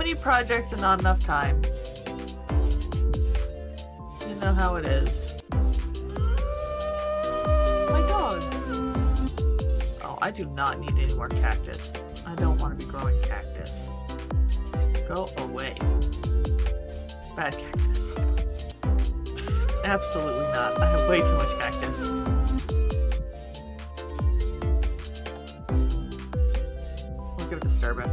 many projects and not enough time. You know how it is. My dogs. Oh, I do not need any more cactus. I don't want to be growing cactus. Go away. Bad cactus. Absolutely not. I have way too much cactus. Look at disturbing.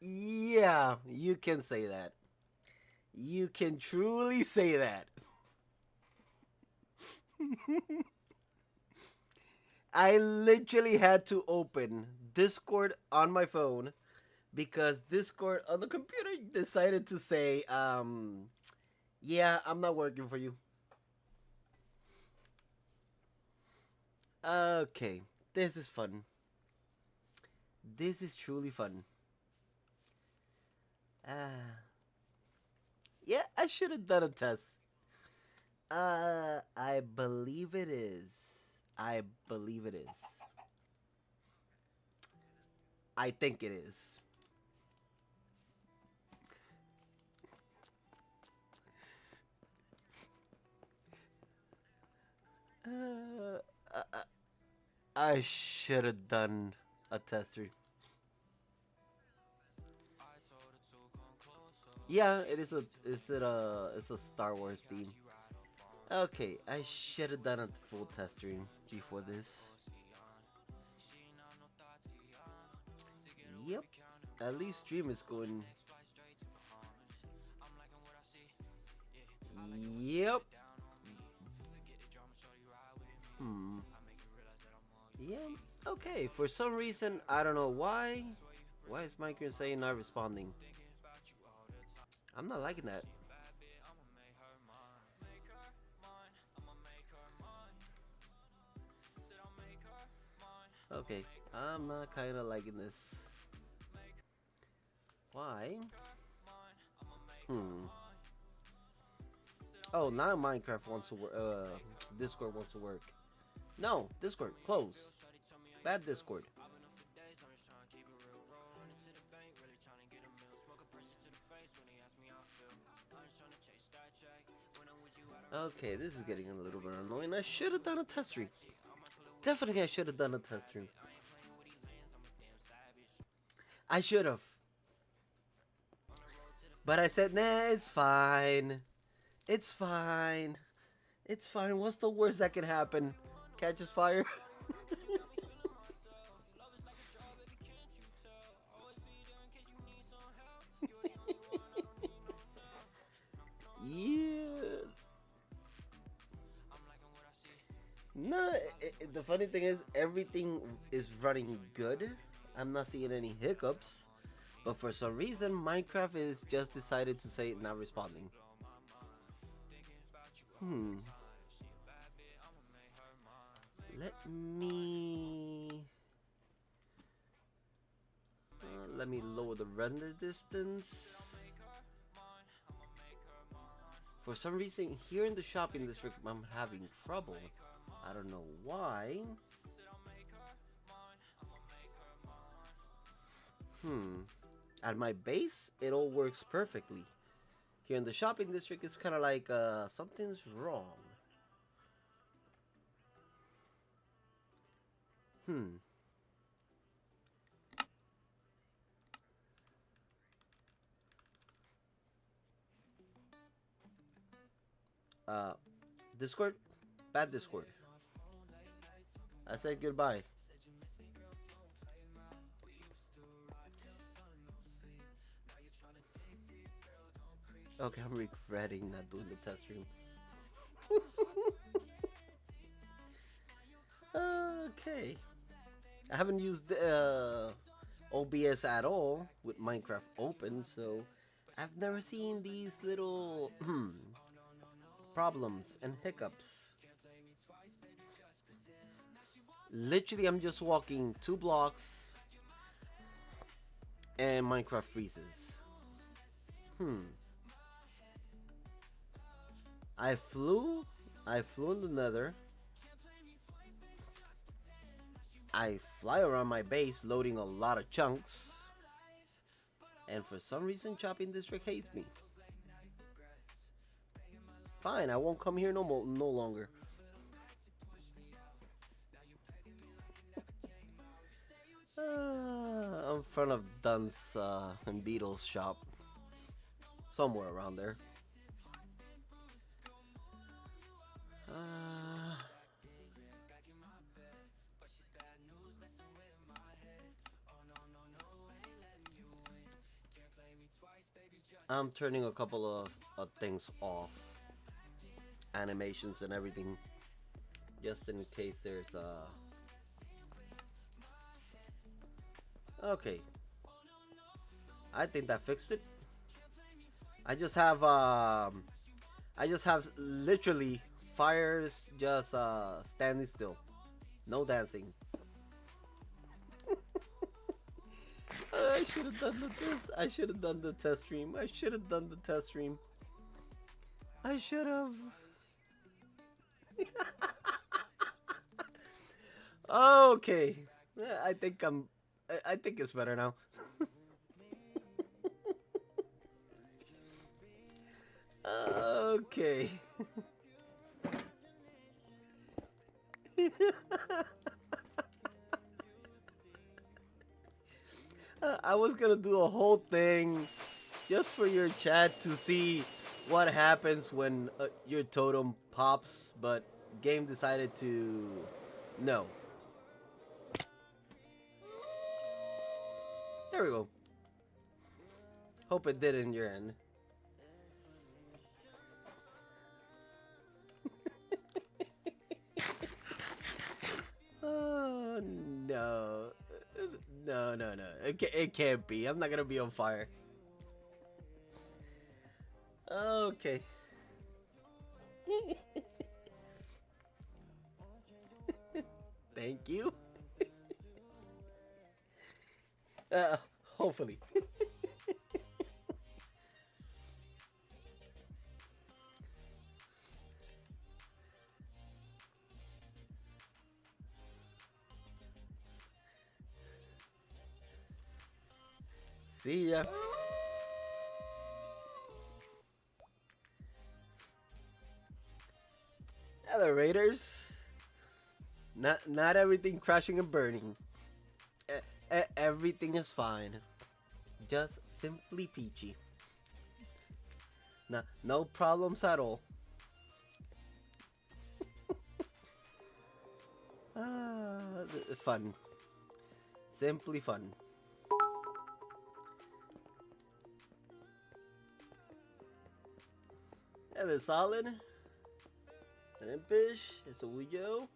Yeah, you can say that. You can truly say that. I literally had to open Discord on my phone because Discord on the computer decided to say, yeah, I'm not working for you. Okay, this is fun. This is truly fun. Yeah, I should have done a test. I believe it is. I believe it is. I think it is. Uh, I should have done a test read. Yeah, it is a. It's a Star Wars theme. Okay, I should have done a full test stream before this. Yep. At least stream is going. Yep. Hmm. Yeah. Okay. For some reason, I don't know why. Why is Micro saying not responding? I'm not liking that. Okay. I'm not kind of liking this. Why? Hmm. Oh, now Minecraft wants to work. Discord wants to work. No, Discord, close. Bad Discord. Okay, this is getting a little bit annoying. I should have done a test stream. Definitely, I should have done a test stream. I should have. But I said, nah, it's fine. It's fine. It's fine. What's the worst that can happen? Catches fire? Yeah. No, the funny thing is, everything is running good. I'm not seeing any hiccups. But for some reason, Minecraft is just decided to say not responding. Hmm. Let me lower the render distance. For some reason, here in the shopping district, I'm having trouble. I don't know why. Hmm. At my base, it all works perfectly. Here in the shopping district, it's kind of like something's wrong. Hmm. Uh, Discord? Bad Discord. I said goodbye. Okay, I'm regretting not doing the test stream. Okay. I haven't used OBS at all with Minecraft open, so I've never seen these little problems and hiccups. Literally, I'm just walking 2 blocks and Minecraft freezes. Hmm. I flew. I flew in the nether. I fly around my base loading a lot of chunks. And for some reason, Chopping District hates me. Fine, I won't come here no longer. In front of Dunce and Beatles shop. Somewhere around there. I'm turning a couple of things off. Animations and everything. Just in case there's Okay. I think that fixed it. I just have literally fires just standing still. No dancing. I should have done the test. I should have done the test stream. I should have done the test stream. I should have. Okay. I think I'm. I think it's better now. Okay. I was gonna do a whole thing just for your chat to see what happens when your totem pops, but game decided to no. There we go. Hope it did in your end. Oh no. No. It can't be. I'm not gonna be on fire. Okay. Thank you. Uh, Hopefully. See ya. Hello, Raiders. Not everything crashing and burning. Everything is fine. Just simply peachy. No problems at all. Fun. Simply fun. Hello, Solid. An Impish. It's a Wuyo.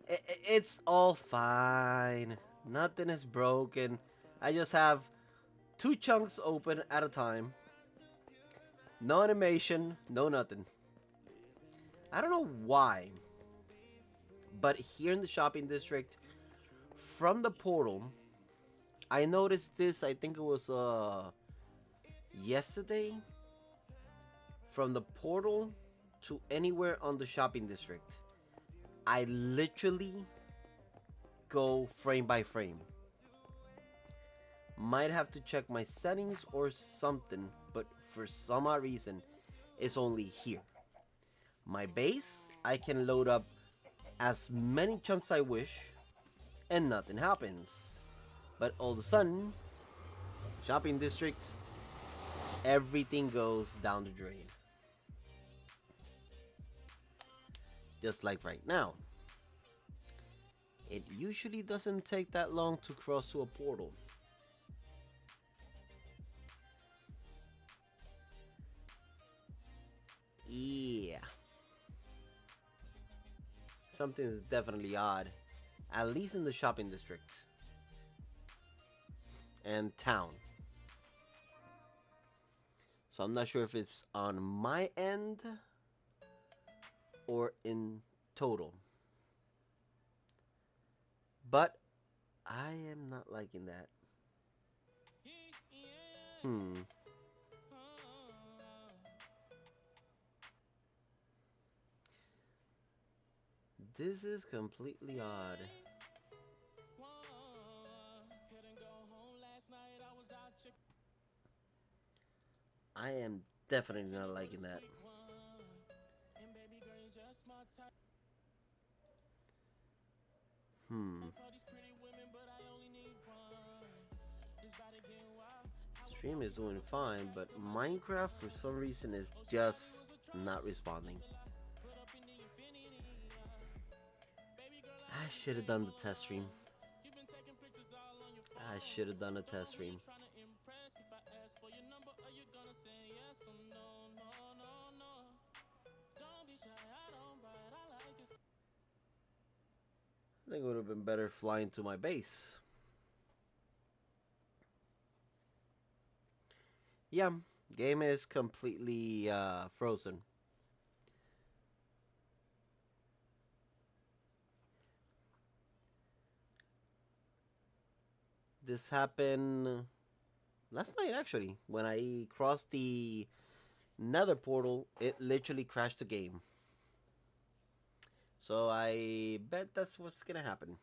It's all fine. Nothing is broken. I just have 2 chunks open at a time. No animation, no nothing. I don't know why, but here in the shopping district, from the portal, I noticed this. I think it was yesterday. From the portal to anywhere on the shopping district, I literally go frame by frame. Might have to check my settings or something, but for some odd reason, it's only here. My base, I can load up as many chunks I wish, and nothing happens. But all of a sudden, shopping district, everything goes down the drain. Just like right now. It usually doesn't take that long to cross to a portal. Yeah. Something is definitely odd. At least in the shopping district. And town. So I'm not sure if it's on my end or in total. But I am not liking that. This is completely odd. I am definitely not liking that. Stream is doing fine, but Minecraft for some reason is just not responding. I should have done the test stream. I should have done a test stream. I think it would have been better flying to my base. Yeah, game is completely frozen. This happened last night actually. When I crossed the nether portal, it literally crashed the game. So I bet that's what's gonna happen.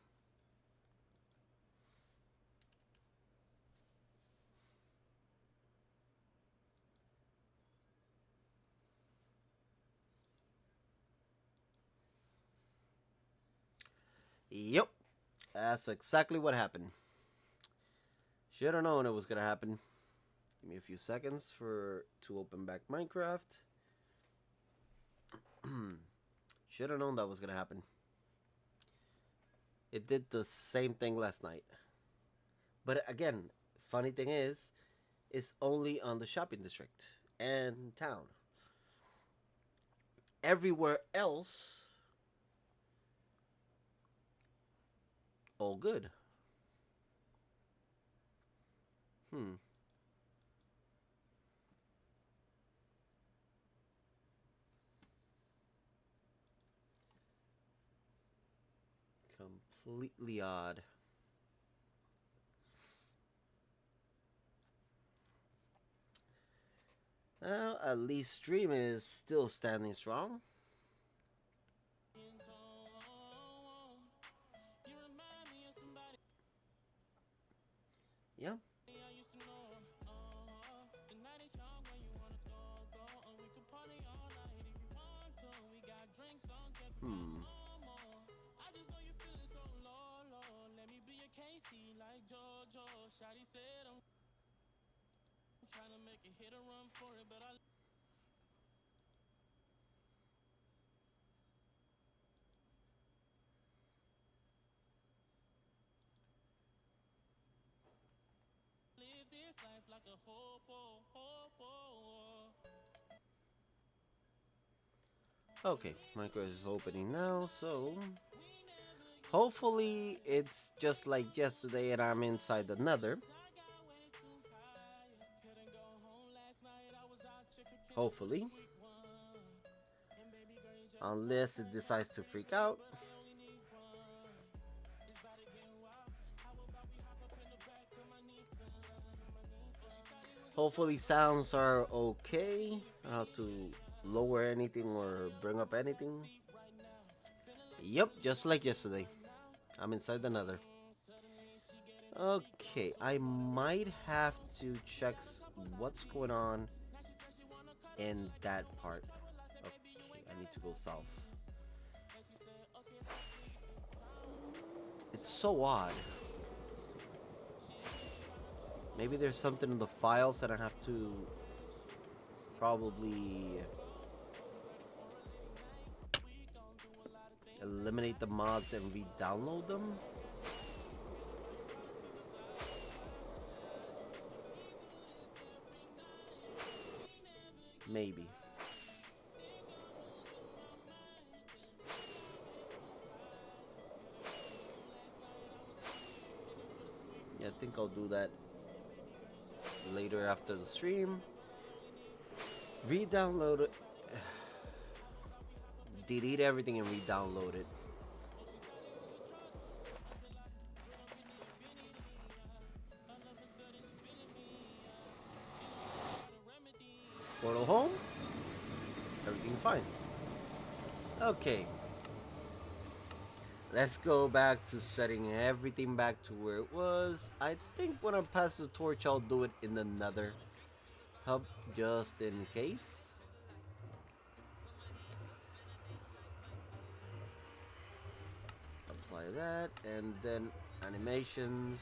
Yep, that's exactly what happened. Should have known it was gonna happen. Give me a few seconds to open back Minecraft. Should have known that was gonna happen. It did the same thing last night. But again, funny thing is, it's only on the shopping district and town. Everywhere else, all good. Hmm. Completely odd. Well, at least stream is still standing strong. Yeah. Hmm. Okay, Minecraft is opening now, so hopefully it's just like yesterday and I'm inside the nether. Hopefully. Unless it decides to freak out. Hopefully sounds are okay. I don't have to lower anything or bring up anything. Yep, just like yesterday. I'm inside the nether. Okay, I might have to check what's going on in that part. Okay, I need to go south. It's so odd. Maybe there's something in the files that I have to probably eliminate the mods and re-download them. Maybe. Yeah, I think I'll do that later after the stream. Re-download it. Delete everything and re-download it. Portal home. Everything's fine. Okay. Let's go back to setting everything back to where it was. I think when I pass the torch, I'll do it in another hub just in case. Apply that and then animations.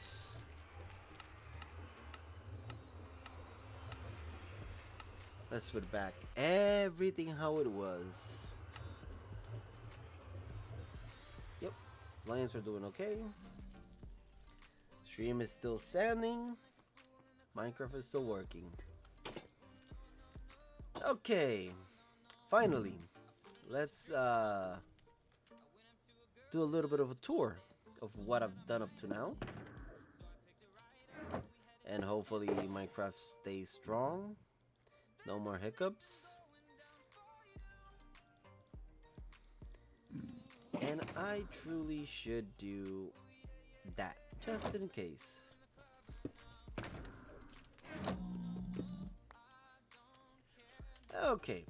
Let's put back everything how it was. Yep, lions are doing okay. Stream is still standing. Minecraft is still working. Okay, finally, let's do a little bit of a tour of what I've done up to now. And hopefully Minecraft stays strong. No more hiccups. And I truly should do that, just in case. Okay.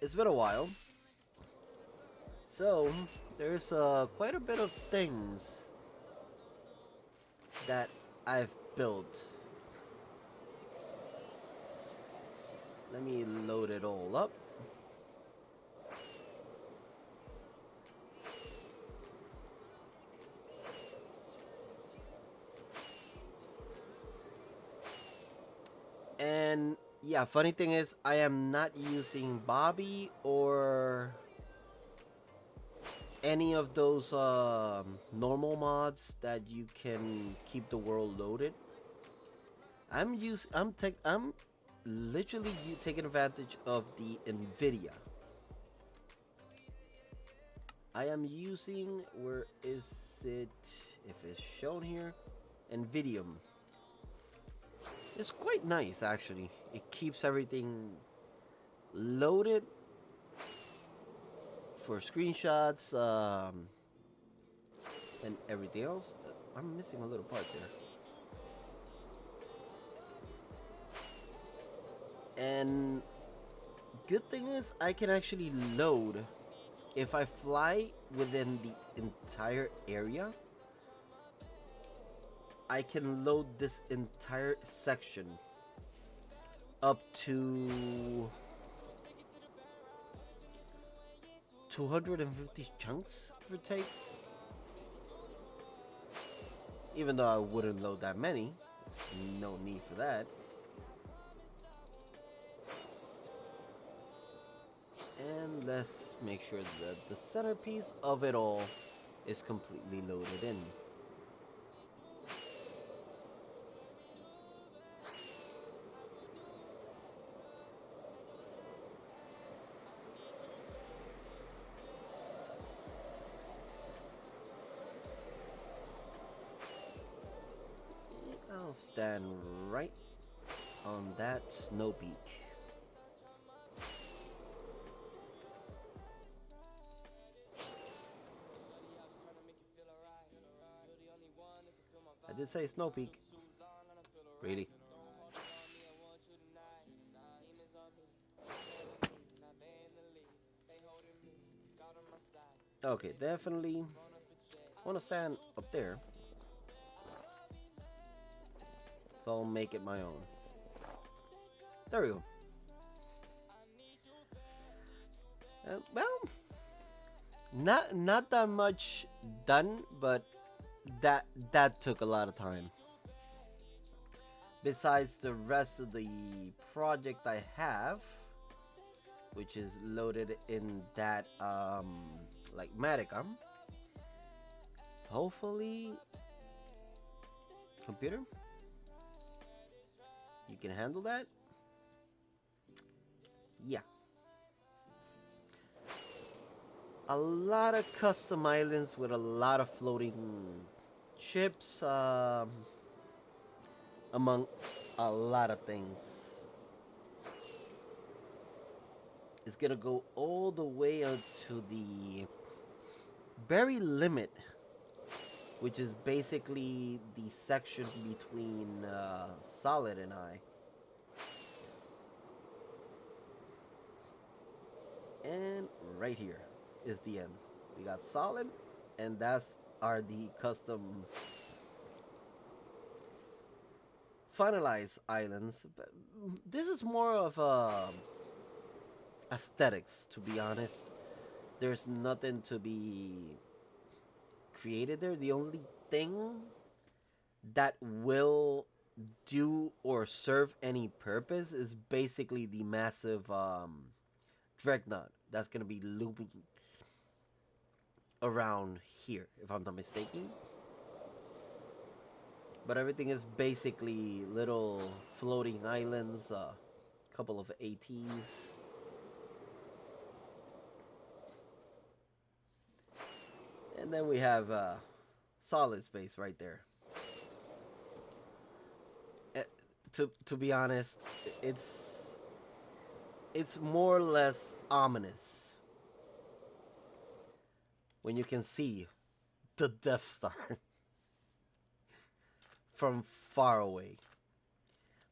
It's been a while. So, there's quite a bit of things that I've built. Let me load it all up. And yeah, funny thing is, I am not using Bobby or any of those normal mods that you can keep the world loaded. I'm literally taking advantage of the Nvidia. I am using, where is it? If it's shown here, Nvidium. It's quite nice actually. It keeps everything loaded for screenshots and everything else. I'm missing a little part there. And good thing is I can actually load if I fly within the entire area. I can load this entire section up to 250 chunks for take. Even though I wouldn't load that many, there's no need for that. And let's make sure that the centerpiece of it all is completely loaded in. I'll stand right on that snow peak. I did say snow peak. Really? Okay, definitely want to stand up there. So I'll make it my own. There we go. Well, not that much done, but that took a lot of time. Besides the rest of the project I have, which is loaded in that like Matica. Hopefully, computer, you can handle that. Yeah. A lot of custom islands with a lot of floating ships, among a lot of things. It's gonna go all the way up to the very limit, which is basically the section between Solid and I. And right here is the end. We got Solid, and that's are the custom finalized islands. But this is more of aesthetics, to be honest. There's nothing to be created there. The only thing that will do or serve any purpose is basically the massive dreadnought that's gonna be looping around here, if I'm not mistaken. But everything is basically little floating islands, a couple of ATs. And then we have solid space right there. To be honest, it's more or less ominous when you can see the Death Star from far away.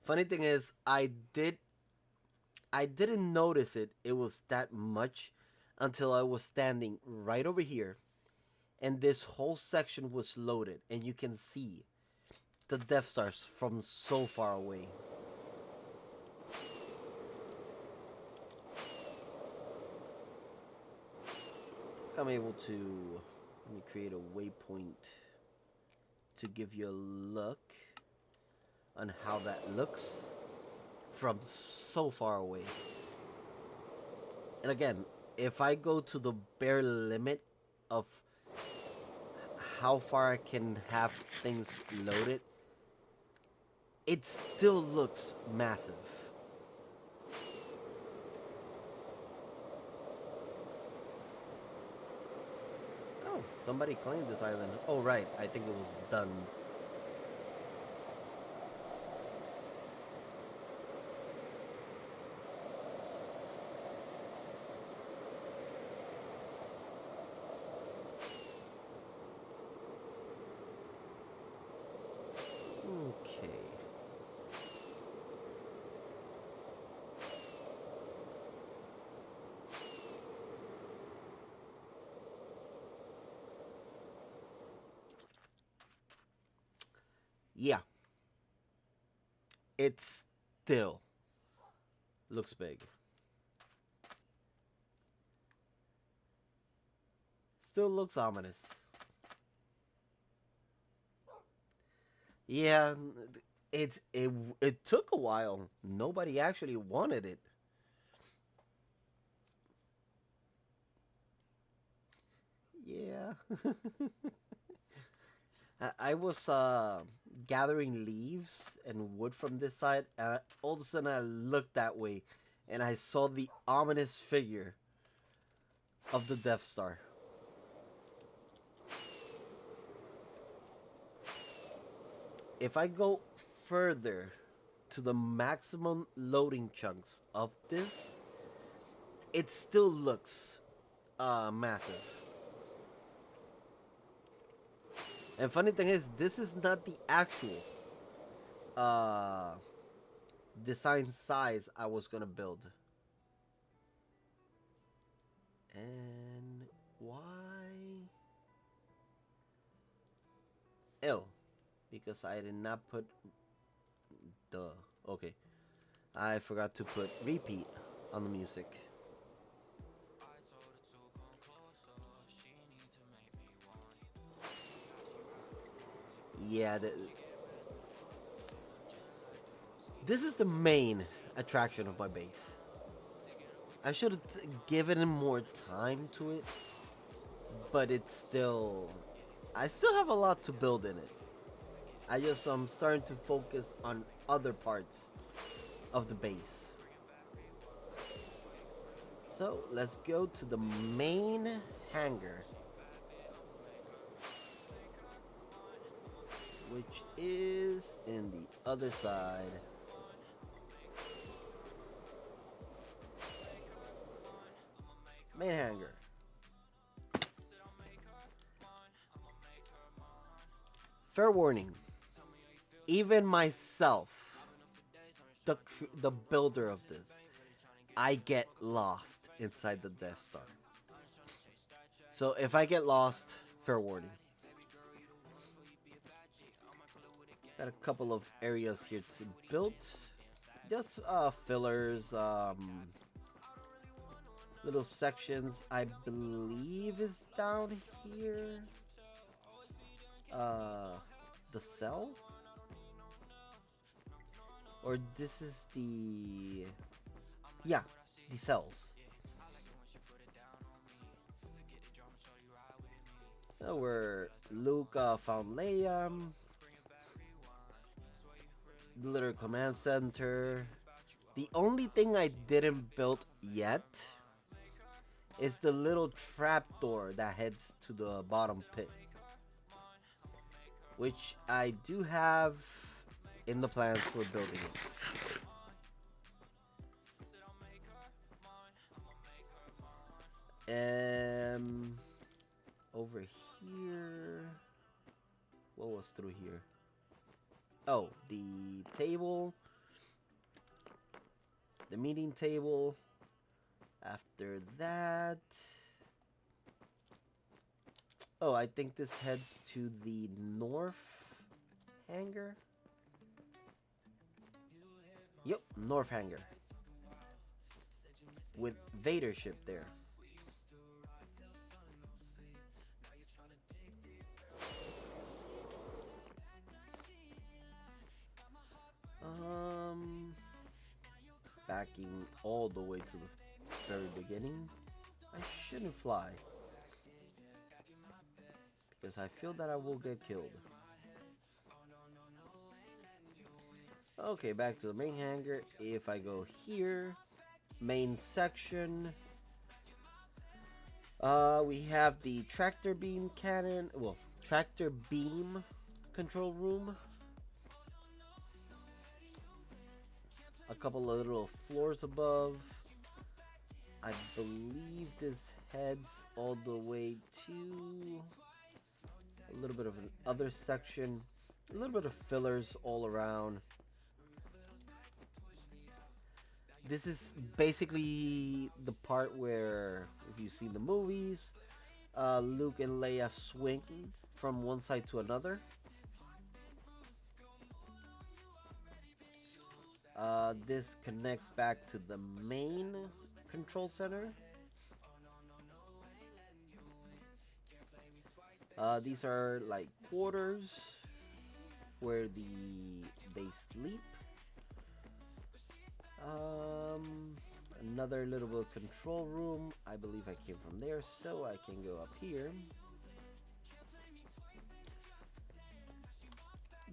Funny thing is, I didn't notice it was that much until I was standing right over here and this whole section was loaded and you can see the Death Stars from so far away. I'm able to, let me create a waypoint to give you a look on how that looks from so far away. And again, if I go to the bare limit of how far I can have things loaded, it still looks massive. Oh, somebody claimed this island. Oh, right. I think it was Duns. Okay. Yeah. It still looks big. Still looks ominous. Yeah, it took a while. Nobody actually wanted it. Yeah. I was gathering leaves and wood from this side, and all of a sudden I looked that way, and I saw the ominous figure of the Death Star. If I go further to the maximum loading chunks of this, it still looks massive. And funny thing is, this is not the actual uh, design size I was gonna build. And why? L, because I did not put the. Okay, I forgot to put repeat on the music. Yeah, this is the main attraction of my base. I should have given him more time to it, but it's still. I still have a lot to build in it. I'm starting to focus on other parts of the base. So let's go to the main hangar, which is in the other side. Main hangar. Fair warning. Even myself, the builder of this, I get lost inside the Death Star. So if I get lost, fair warning. Got a couple of areas here to build. Just fillers, little sections. I believe is down here. The cell? Or this is the... Yeah, the cells. Where Luke found Leia. The little command center. The only thing I didn't build yet is the little trapdoor that heads to the bottom pit, which I do have in the plans for building it. Over here, what was through here? Oh, the table, the meeting table. After that, oh, I think this heads to the north hangar. Yep, north hangar. With Vader ship there. backing all the way to the very beginning. I shouldn't fly because I feel that I will get killed. Okay, back to the main hangar. If I go here, main section, we have the tractor beam cannon. Well, tractor beam control room. A couple of little floors above. I believe this heads all the way to a little bit of an other section. A little bit of fillers all around. This is basically the part where, if you've seen the movies, Luke and Leia swing from one side to another. This connects back to the main control center. These are like quarters where they sleep. Another little bit of control room. I believe I came from there, so I can go up here.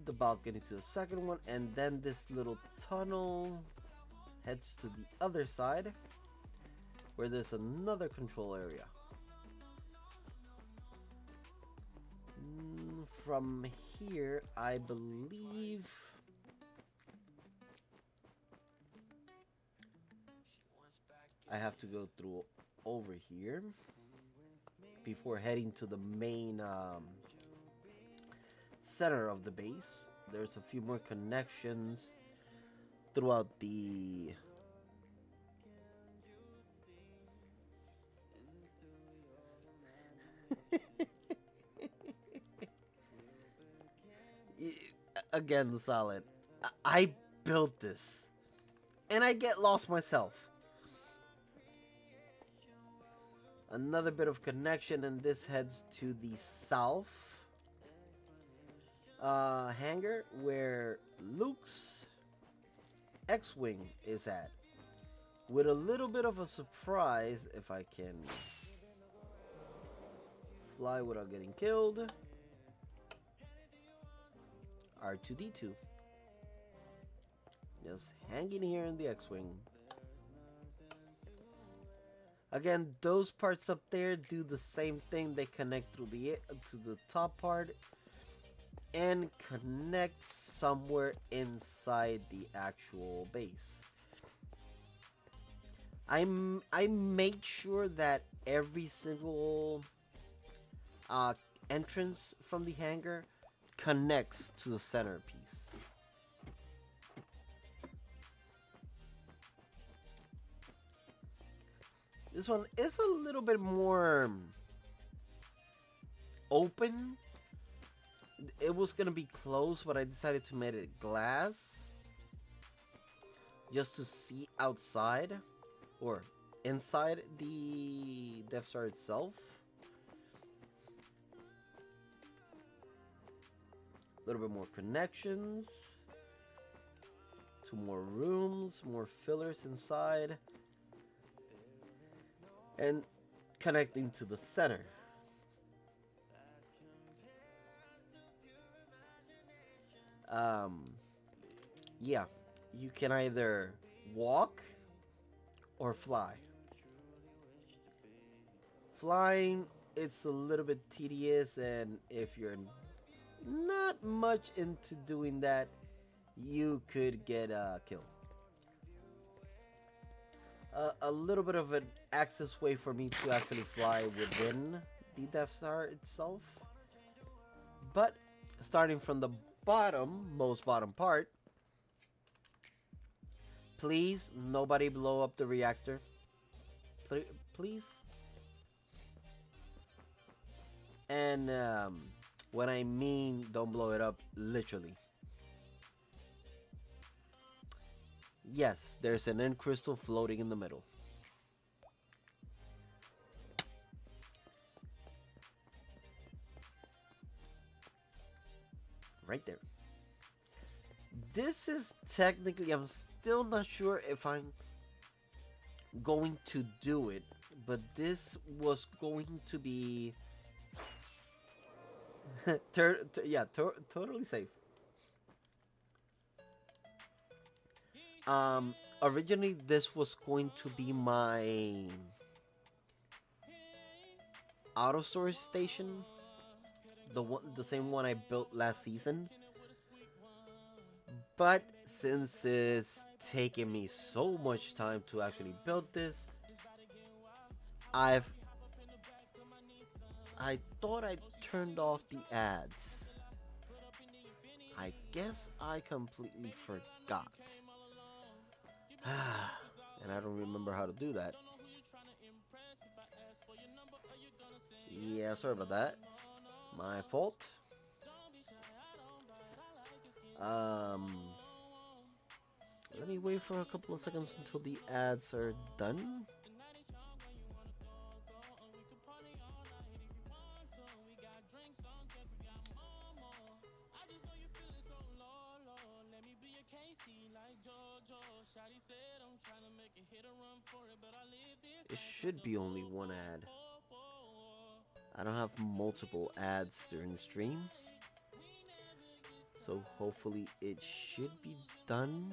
The balcony to the second one, and then this little tunnel heads to the other side where there's another control area. From here, I believe I have to go through over here before heading to the main center of the base. There's a few more connections throughout the again, solid. I built this and I get lost myself. Another bit of connection, and this heads to the south hangar where Luke's X-Wing is at. With a little bit of a surprise, if I can fly without getting killed. R2-D2. Just hanging here in the X-Wing. Again, those parts up there do the same thing. They connect through to the top part and connect somewhere inside the actual base. I made sure that every single entrance from the hangar connects to the centerpiece. This one is a little bit more open. It was gonna be closed, but I decided to make it glass just to see outside or inside the Death Star itself. A little bit more connections, 2 more rooms, more fillers inside, and connecting to the center. Yeah, you can either walk or fly. Flying, it's a little bit tedious, and if you're not much into doing that, you could get killed. A little bit of an access way for me to actually fly within the Death Star itself. But starting from the most bottom part, please, nobody blow up the reactor. Please. And when I mean don't blow it up, literally. Yes, there's an end crystal floating in the middle. Right there. This is technically, I'm still not sure if I'm going to do it, but this was going to be yeah, totally safe. Um, Originally this was going to be my auto storage station, the same one I built last season. But since it's taken me so much time to actually build this, I've I thought I turned off the ads. I guess I completely forgot. And I don't remember how to do that. Yeah, sorry about that. My fault. Um, Let me wait for a couple of seconds until the ads are done. It should be only one ad. I don't have multiple ads during the stream, so hopefully it should be done.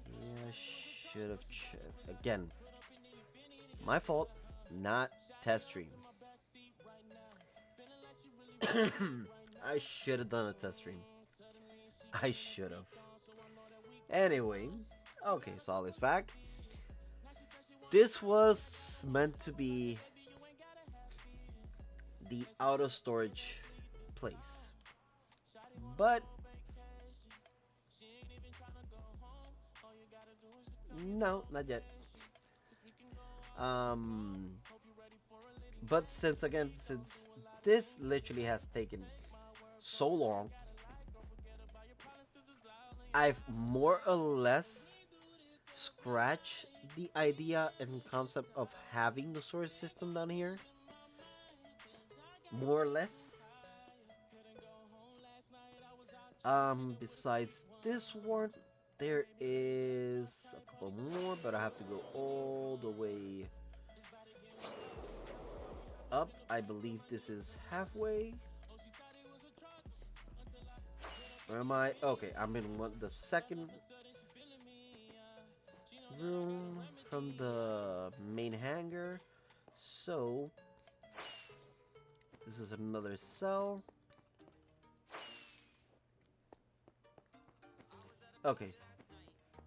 Yeah, I should have checked. Again, my fault, not test stream. I should have done a test stream. I should have. Anyway, okay, so all is back. This was meant to be the auto storage place, but no, not yet. Um, but since this literally has taken so long, I've more or less scratched the idea and concept of having the source system down here. More or less. Besides this one, there is a couple more, but I have to go all the way up. I believe this is halfway. Where am I? Okay, I'm in the second room from the main hangar. So this is another cell. Okay,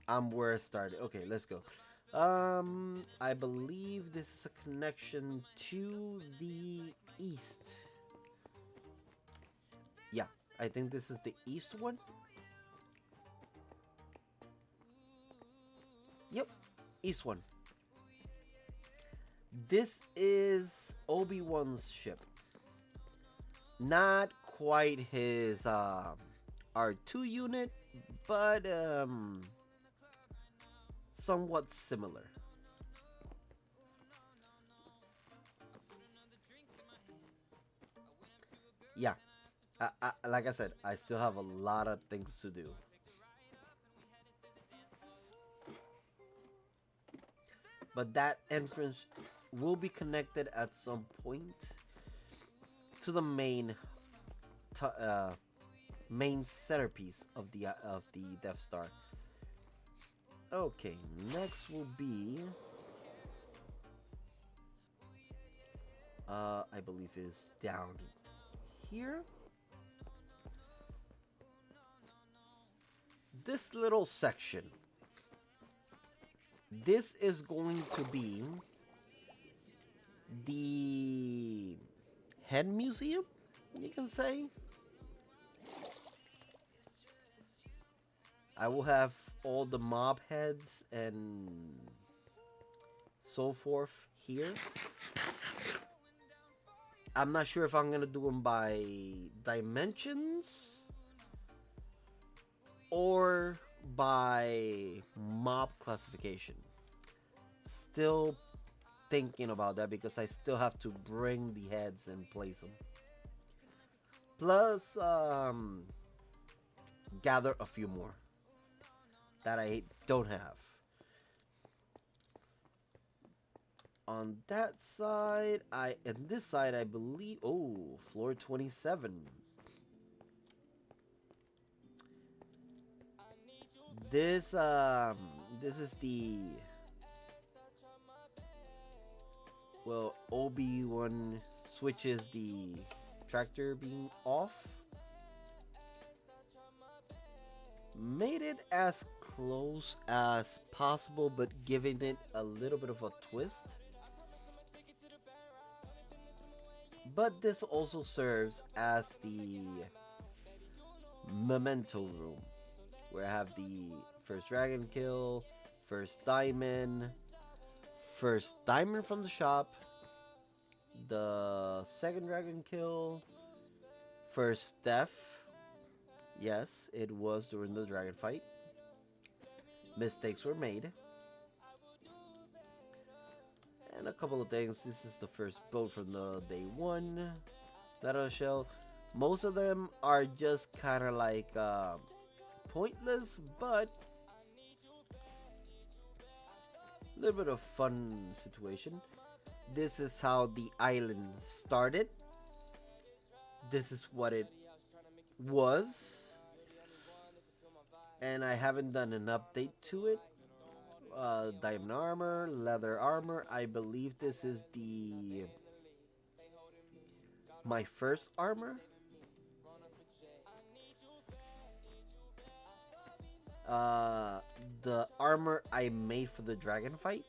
I'm where I started. Okay, let's go. I believe this is a connection to the east. Yeah, I think this is the east one. Yep, east one. This is Obi-Wan's ship. Not quite his R2 unit, but somewhat similar. Yeah, like I said, I still have a lot of things to do. But that entrance will be connected at some point to the main centerpiece of the Death Star. Okay, next will be I believe is down here. This little section. This is going to be the head museum, you can say. I will have all the mob heads and so forth here. I'm not sure if I'm gonna do them by dimensions or by mob classification. Still thinking about that because I still have to bring the heads and place them. Plus, gather a few more that I don't have. On that side, and this side, I believe. Oh, floor 27. This is the Obi-Wan switches the tractor beam off. Made it as close as possible, but giving it a little bit of a twist. But this also serves as the memento room, where I have the first dragon kill, first diamond from the shop, the second dragon kill, first death. Yes, it was during the dragon fight. Mistakes were made. And a couple of things. This is the first boat from the day one. That shell. Most of them are just kind of like pointless, but a little bit of fun situation. This is how the island started. This is what it was. And I haven't done an update to it. Diamond armor, leather armor. I believe this is my first armor. The armor I made for the dragon fight.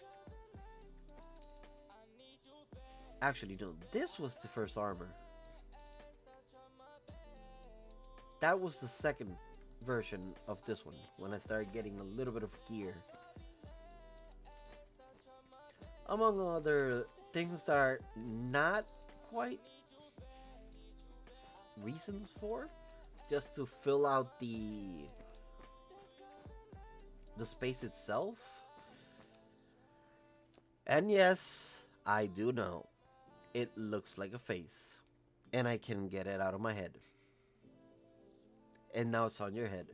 Actually, no, this was the first armor. That was the second version of this one, when I started getting a little bit of gear. Among other things that are not quite reasons for, just to fill out the space itself. And yes, I do know it looks like a face, and I can get it out of my head. And now it's on your head.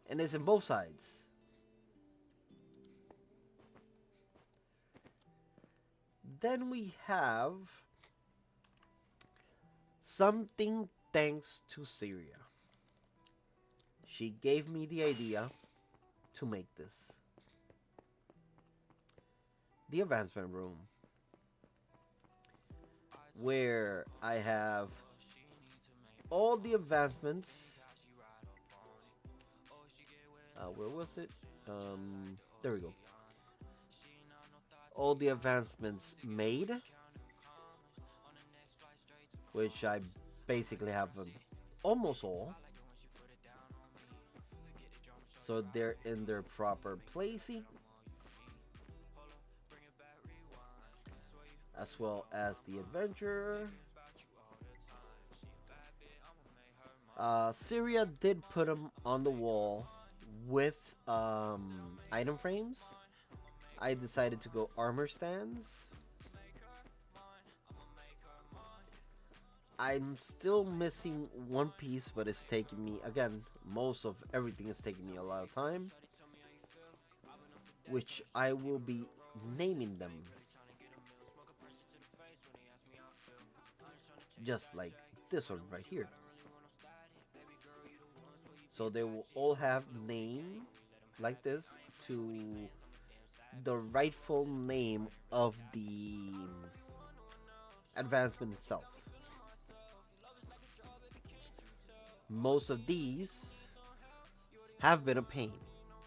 And it's in both sides. Then we have something thanks to Syria. She gave me the idea to make this. The advancement room, where I have all the advancements. Where was it? There we go. All the advancements made, which I basically have almost all. So they're in their proper placing, as well as the adventurer. Syria did put them on the wall with item frames. I decided to go armor stands. I'm still missing one piece, but it's taking me, again, most of everything is taking me a lot of time, which I will be naming them. Just like this one right here. So they will all have name like this to the rightful name of the advancement itself. Most of these have been a pain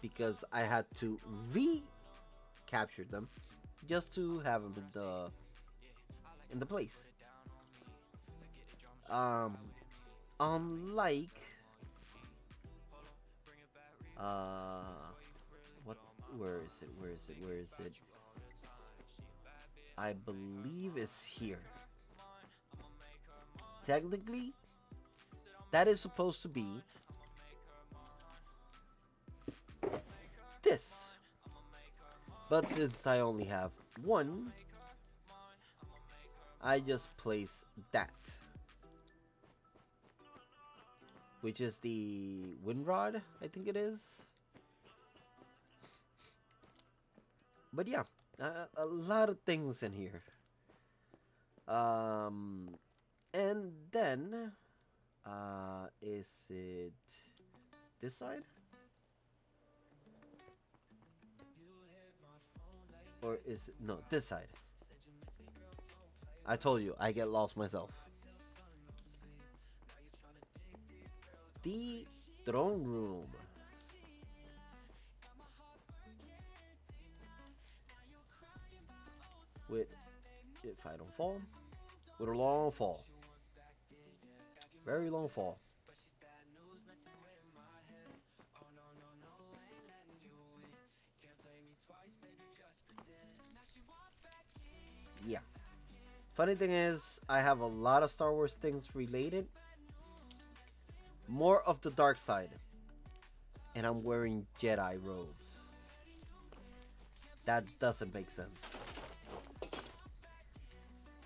because I had to recapture them just to have them in the place. Unlike where is it? I believe it's here. Technically, that is supposed to be this. But since I only have one, I just place that, which is the wind rod, I think it is. But yeah, a lot of things in here. And then, is it this side? Or is it, no, this side? I told you, I get lost myself. The throne room. With, if I don't fall, with a long fall. Very long fall. Yeah. Funny thing is, I have a lot of Star Wars things related. More of the dark side. And I'm wearing Jedi robes. That doesn't make sense.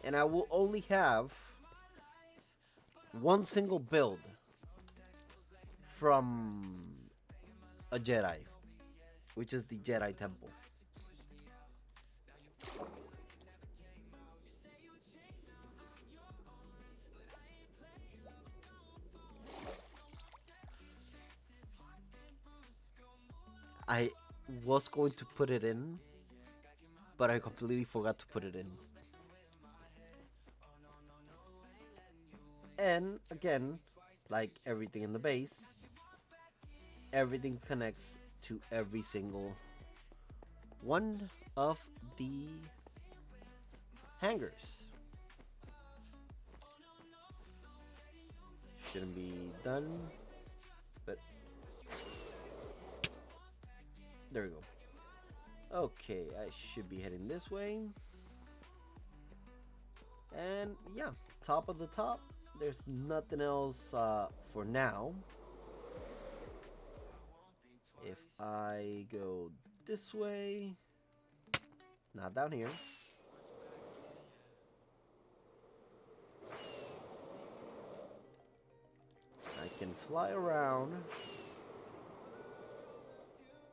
And I will only have one single build from a Jedi, which is the Jedi Temple. I was going to put it in, but I completely forgot to put it in. And again, like everything in the base, everything connects to every single one of the hangers. Shouldn't be done, but there we go. Okay, I should be heading this way. And yeah, top of the top. There's nothing else for now. If I go this way, not down here. I can fly around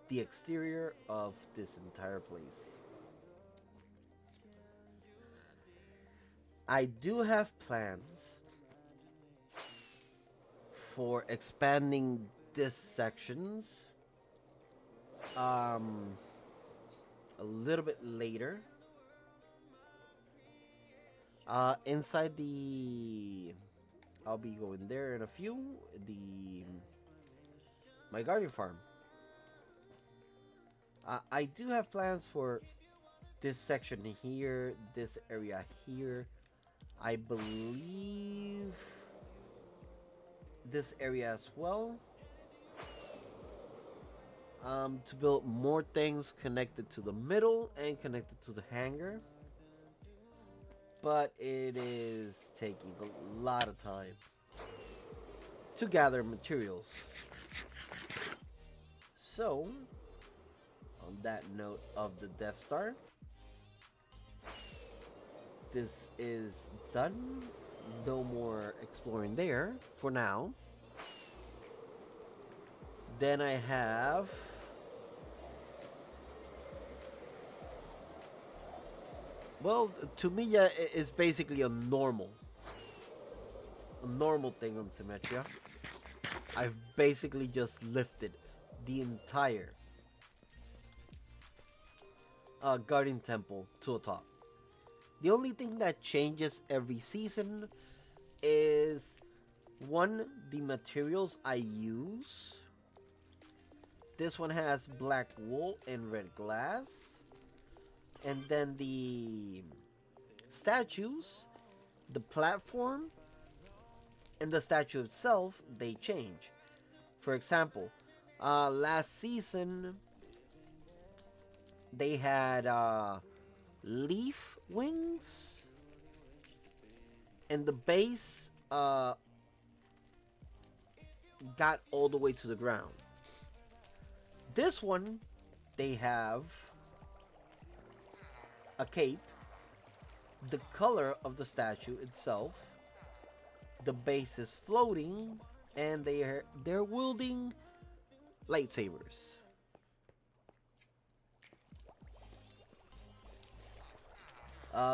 the exterior of this entire place. I do have plans for expanding this sections a little bit later. Inside the, I'll be going there in a few. My guardian farm. I do have plans for this section here, this area here. I believe this area as well. To build more things connected to the middle and connected to the hangar. But it is taking a lot of time to gather materials. So, on that note of the Death Star, this is done. No more exploring there for now. Then I have well, to me, yeah, it's basically a normal thing on Symmetria. I've basically just lifted the entire Guardian Temple to the top. The only thing that changes every season is one, the materials I use. This one has black wool and red glass. And then the statues, the platform, and the statue itself, they change. For example, last season, they had leaf wings, and the base got all the way to the ground. This one They have a cape, the color of the statue itself, the base is floating, and they're wielding lightsabers.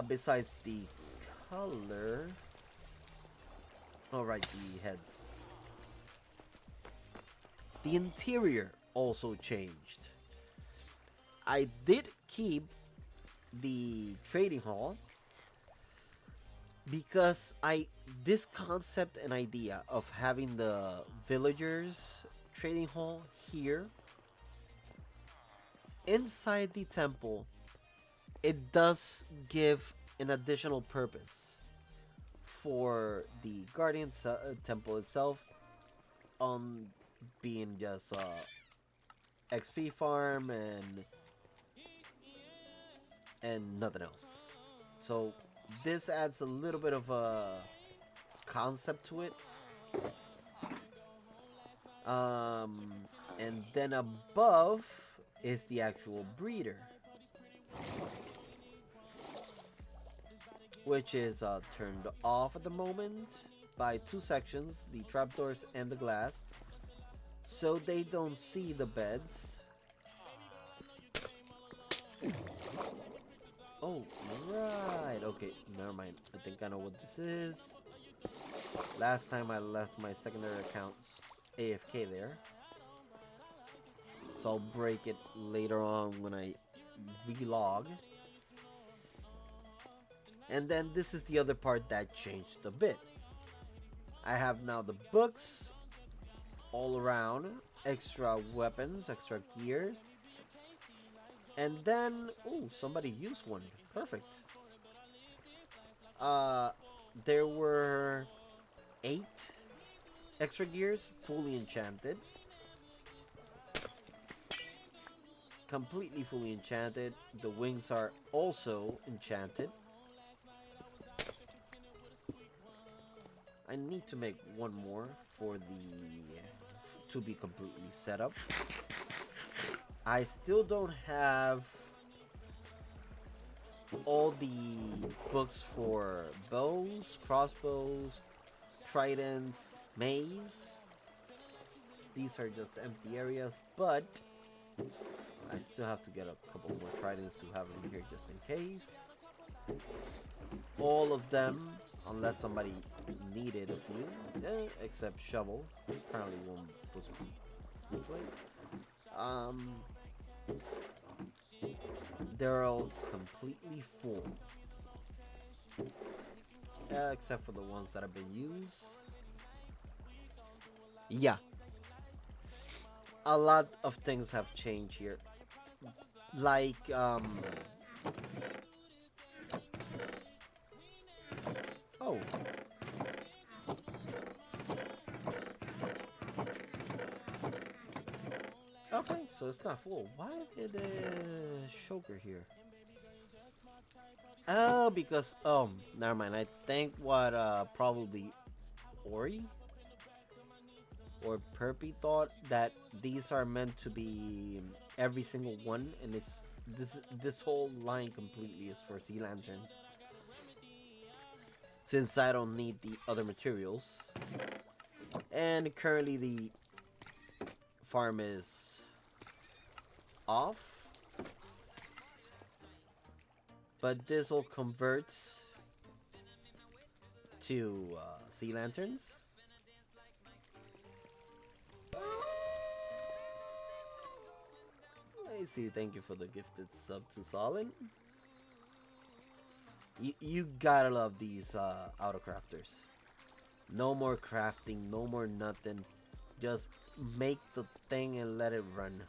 Besides the color, all right, the heads. The interior also changed. I did keep the trading hall because I this concept and idea of having the villagers trading hall here inside the temple, it does give an additional purpose for the guardian temple itself on being just XP farm and nothing else. So this adds a little bit of a concept to it. And then above is the actual breeder, which is turned off at the moment by two sections, the trapdoors and the glass, so they don't see the beds. Oh, right. Okay, never mind. I think I know what this is. Last time I left my secondary accounts AFK there. So I'll break it later on when I vlog. And then this is the other part that changed a bit. I have now the books all around, extra weapons, extra gears. And then, oh, somebody used one. Perfect. There were 8 extra gears, fully enchanted. Completely fully enchanted. The wings are also enchanted. I need to make one more for the to be completely set up. I still don't have all the books for bows, crossbows, tridents, maze. These are just empty areas, but I still have to get a couple more tridents to have in here just in case. All of them, unless somebody needed a few, except shovel. Apparently one was complete. They're all completely full, except for the ones that have been used. Yeah, a lot of things have changed here, like oh, okay, so it's not full. Why did Shoker here? Oh, because never mind. I think what probably Ori or Perpy thought that these are meant to be every single one, and it's this whole line completely is for sea lanterns. Since I don't need the other materials, and currently the farm is off, but this all converts to sea lanterns. I see. Thank you for the gifted sub to Solid. You gotta love these auto crafters. No more crafting, no more nothing. Just make the thing and let it run.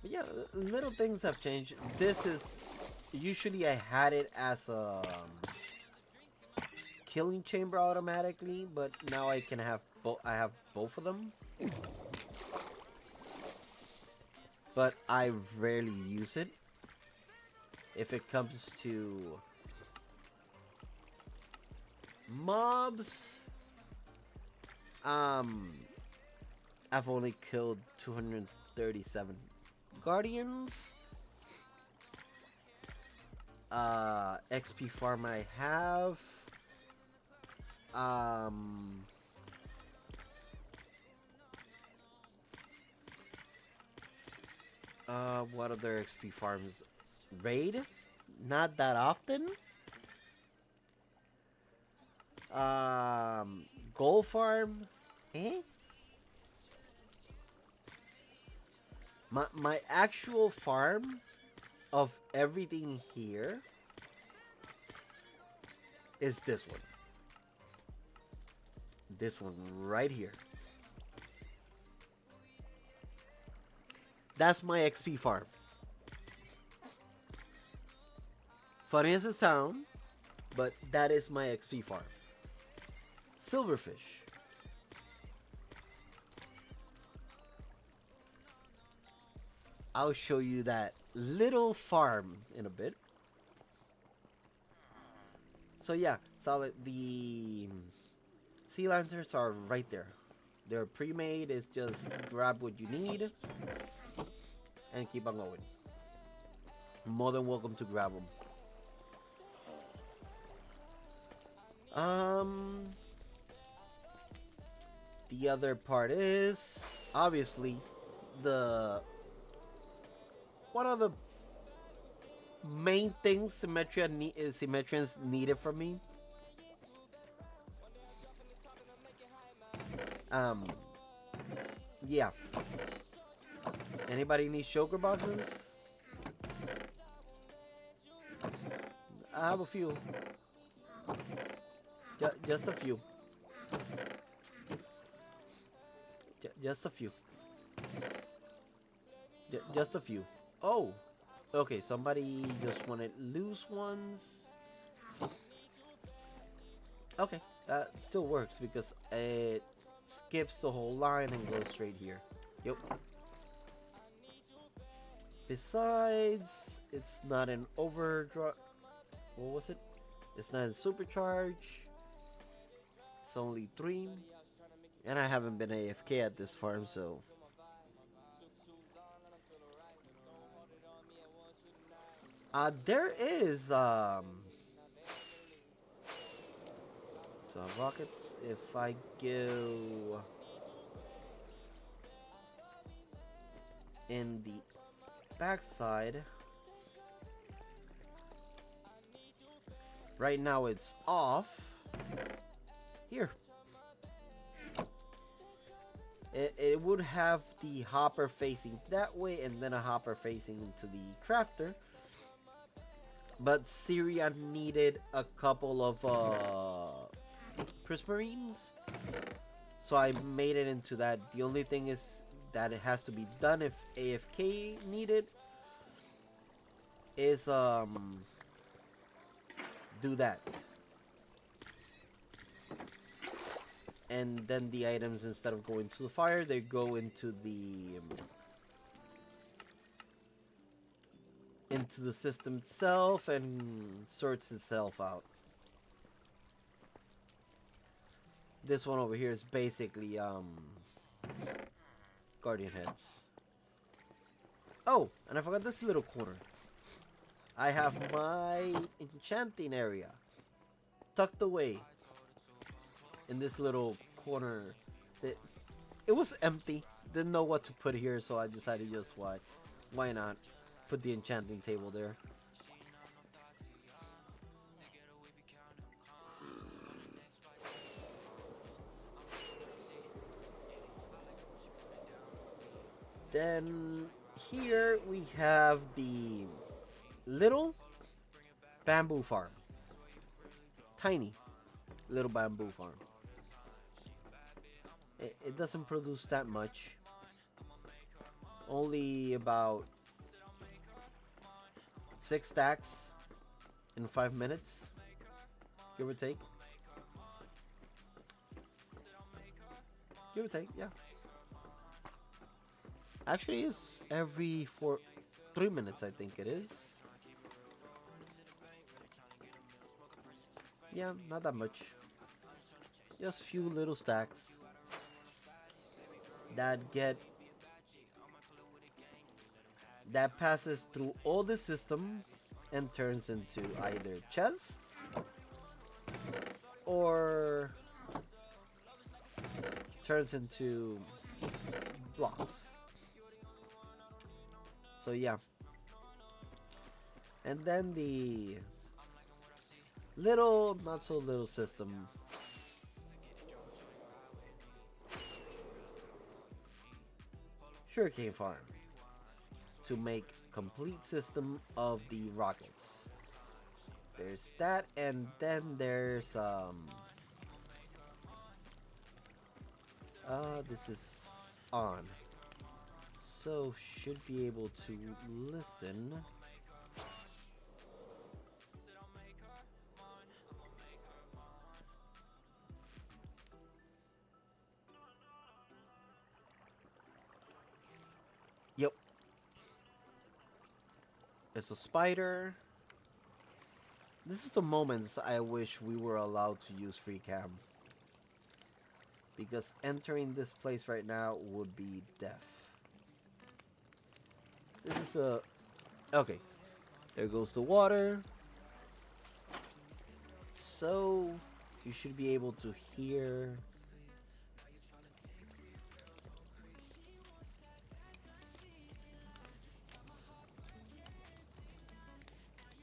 But yeah, little things have changed. This is usually I had it as a killing chamber automatically, but now I can have I have both of them. But I rarely use it. If it comes to mobs, I've only killed 237 guardians. XP farm I have. Um, what other XP farms? Raid? Not that often. Gold farm? Eh? My actual farm of everything here is this one. This one right here. That's my XP farm. Funny as it sounds, but that is my XP farm. Silverfish. I'll show you that little farm in a bit. So yeah, solid. The sea lanterns are right there. They're pre-made. It's just grab what you need and keep on going. More than welcome to grab them. The other part is obviously the one of the main things Symmetrians needed from me. Yeah. Anybody need choker boxes? I have a few. Just a few. Just a few. Just a few. Oh, okay. Somebody just wanted loose ones. Okay, that still works because it skips the whole line and goes straight here. Yep. Besides, it's not an overdrive. What was it? It's not a supercharge. It's only 3. And I haven't been AFK at this farm, so. There is some rockets. If I go in the backside, right now it's off. Here. It would have the hopper facing that way and then a hopper facing into the crafter. But Syria needed a couple of prismarines, so I made it into that. The only thing is that it has to be done if AFK needed is do that. And then the items, instead of going to the fire, they go into the system itself and sorts itself out. This one over here is basically guardian heads. Oh, and I forgot this little corner. I have my enchanting area tucked away in this little corner. It was empty. Didn't know what to put here, so I decided just why not put the enchanting table there. Then here we have the little bamboo farm. Tiny little bamboo farm. It doesn't produce that much. Only about 6 stacks in 5 minutes, give or take. Give or take, yeah. Actually, it's every 3 minutes, I think it is. Yeah, not that much. Just few little stacks. that get that passes through all the system and turns into either chests or turns into blocks. So yeah. And then the little, not so little system Sugarcane Farm to make complete system of the rockets. There's that, and then there's this is on, so should be able to listen. Yep, it's a spider. This is the moments I wish we were allowed to use free cam, because entering this place right now would be death. This is a... Okay. There goes the water. So, you should be able to hear...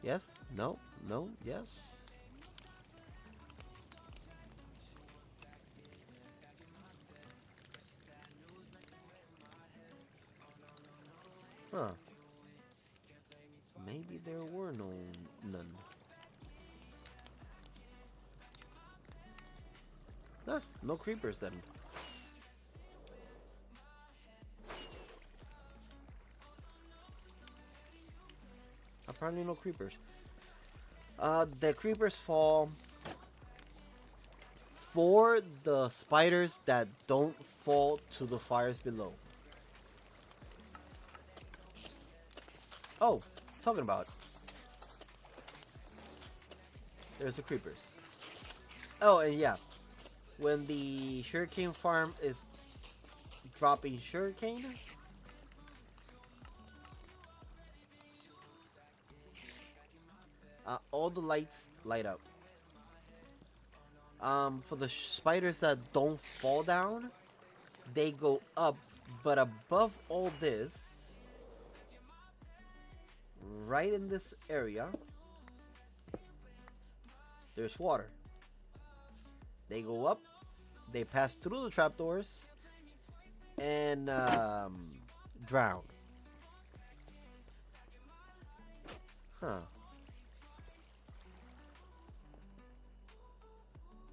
Yes? No? No? Yes? Huh. Maybe there were none. Ah, no creepers then. Apparently no creepers. The creepers fall for the spiders that don't fall to the fires below. Oh, talking about. There's the creepers. Oh, and yeah. When the sugarcane farm is dropping sugarcane, all the lights light up. For the spiders that don't fall down, they go up. But above all this, right in this area, there's water. They go up, they pass through the trapdoors, and drown. Huh.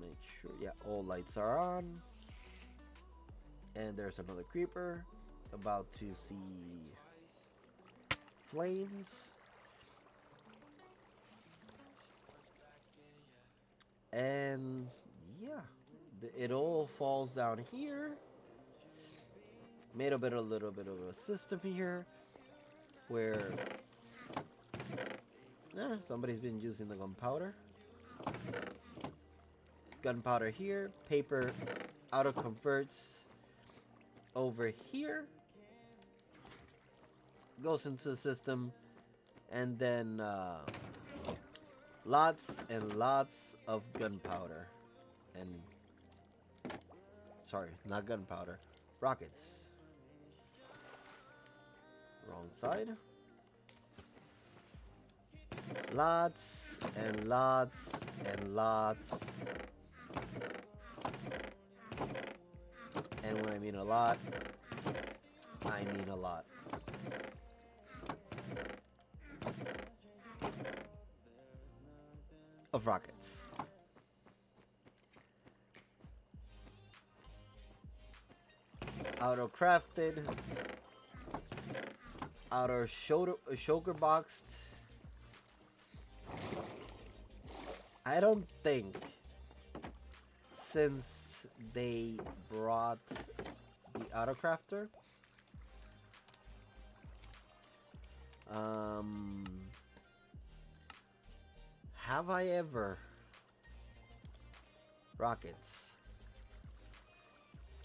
Make sure, yeah, all lights are on. And there's another creeper about to see flames. And yeah, it all falls down here. Made a little bit of a system here where somebody's been using the gunpowder. Gunpowder here, paper auto converts over here, goes into the system, and then lots and lots of gunpowder. And sorry, not gunpowder, rockets. Wrong side. Lots and lots and lots. And when I mean a lot, I mean a lot. Of rockets. Auto crafted, auto shulker boxed. I don't think since they brought the auto crafter, have I ever rockets?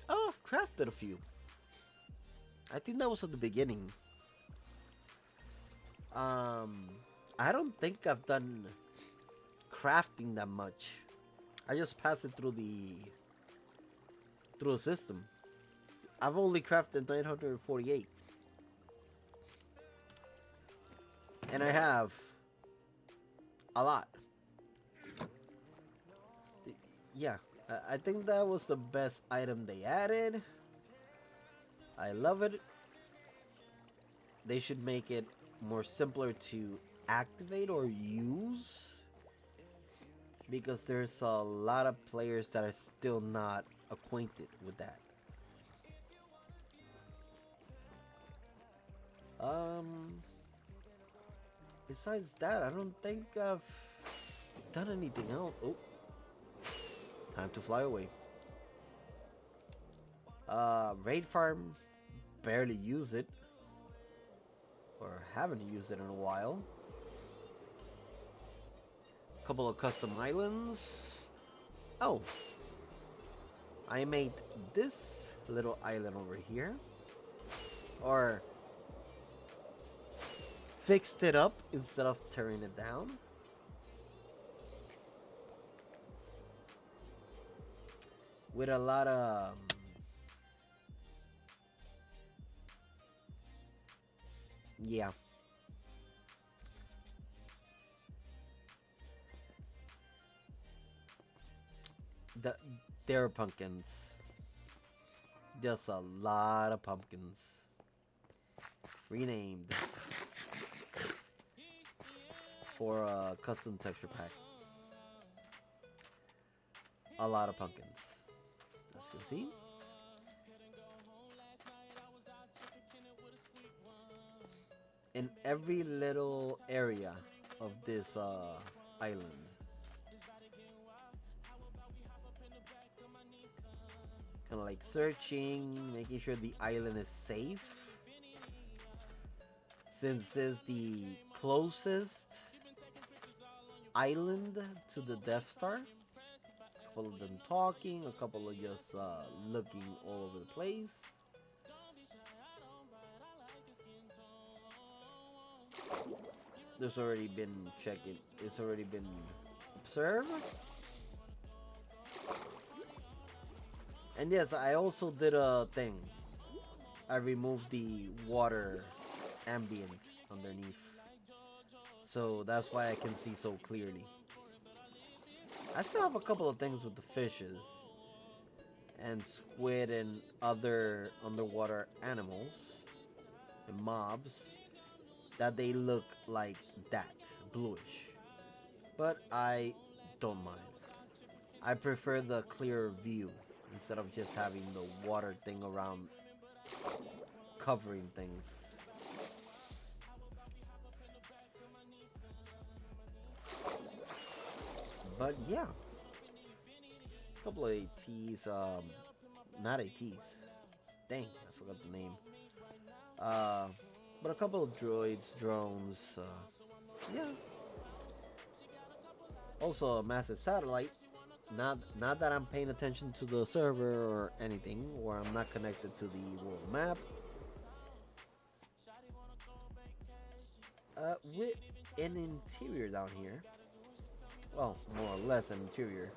Oh, I've crafted a few. I think that was at the beginning. Um, I don't think I've done crafting that much. I just pass it through the system. I've only crafted 948, and I have a lot. Yeah, I think that was the best item they added. I love it. They should make it more simpler to activate or use, because there's a lot of players that are still not acquainted with that. Um, Besides that, I don't think I've done anything else. Oh, time to fly away. Raid farm, barely use it, or haven't used it in a while. Couple of custom islands. Oh, I made this little island over here, or fixed it up instead of tearing it down. With a lot of yeah. The There are pumpkins. Just a lot of pumpkins. Renamed for a custom texture pack. A lot of pumpkins. As you can see. In every little area of this island. Kind of like searching, making sure the island is safe. Since it's the closest island to the Death Star. A couple of them talking, a couple of just looking all over the place. There's already been checking. It's already been observed. And yes, I also did a thing. I removed the water ambient underneath. So that's why I can see so clearly. I still have a couple of things with the fishes and squid and other underwater animals and mobs that they look like that, bluish. But I don't mind. I prefer the clear view instead of just having the water thing around covering things. But yeah, a couple of ATs, not ATs. Dang, I forgot the name. But a couple of droids, drones, yeah. Also a massive satellite. Not that I'm paying attention to the server or anything, or I'm not connected to the world map. With an interior down here. Well, more or less an interior.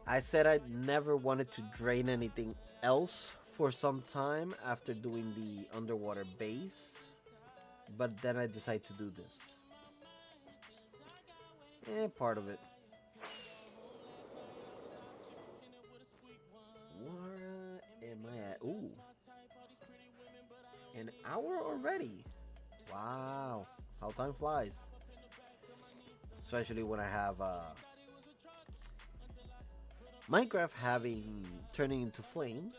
I said I never wanted to drain anything else for some time after doing the underwater base, but then I decided to do this. Part of it. Where am I at? Ooh. An hour already. Wow. How time flies. Especially when I have Minecraft turning into flames.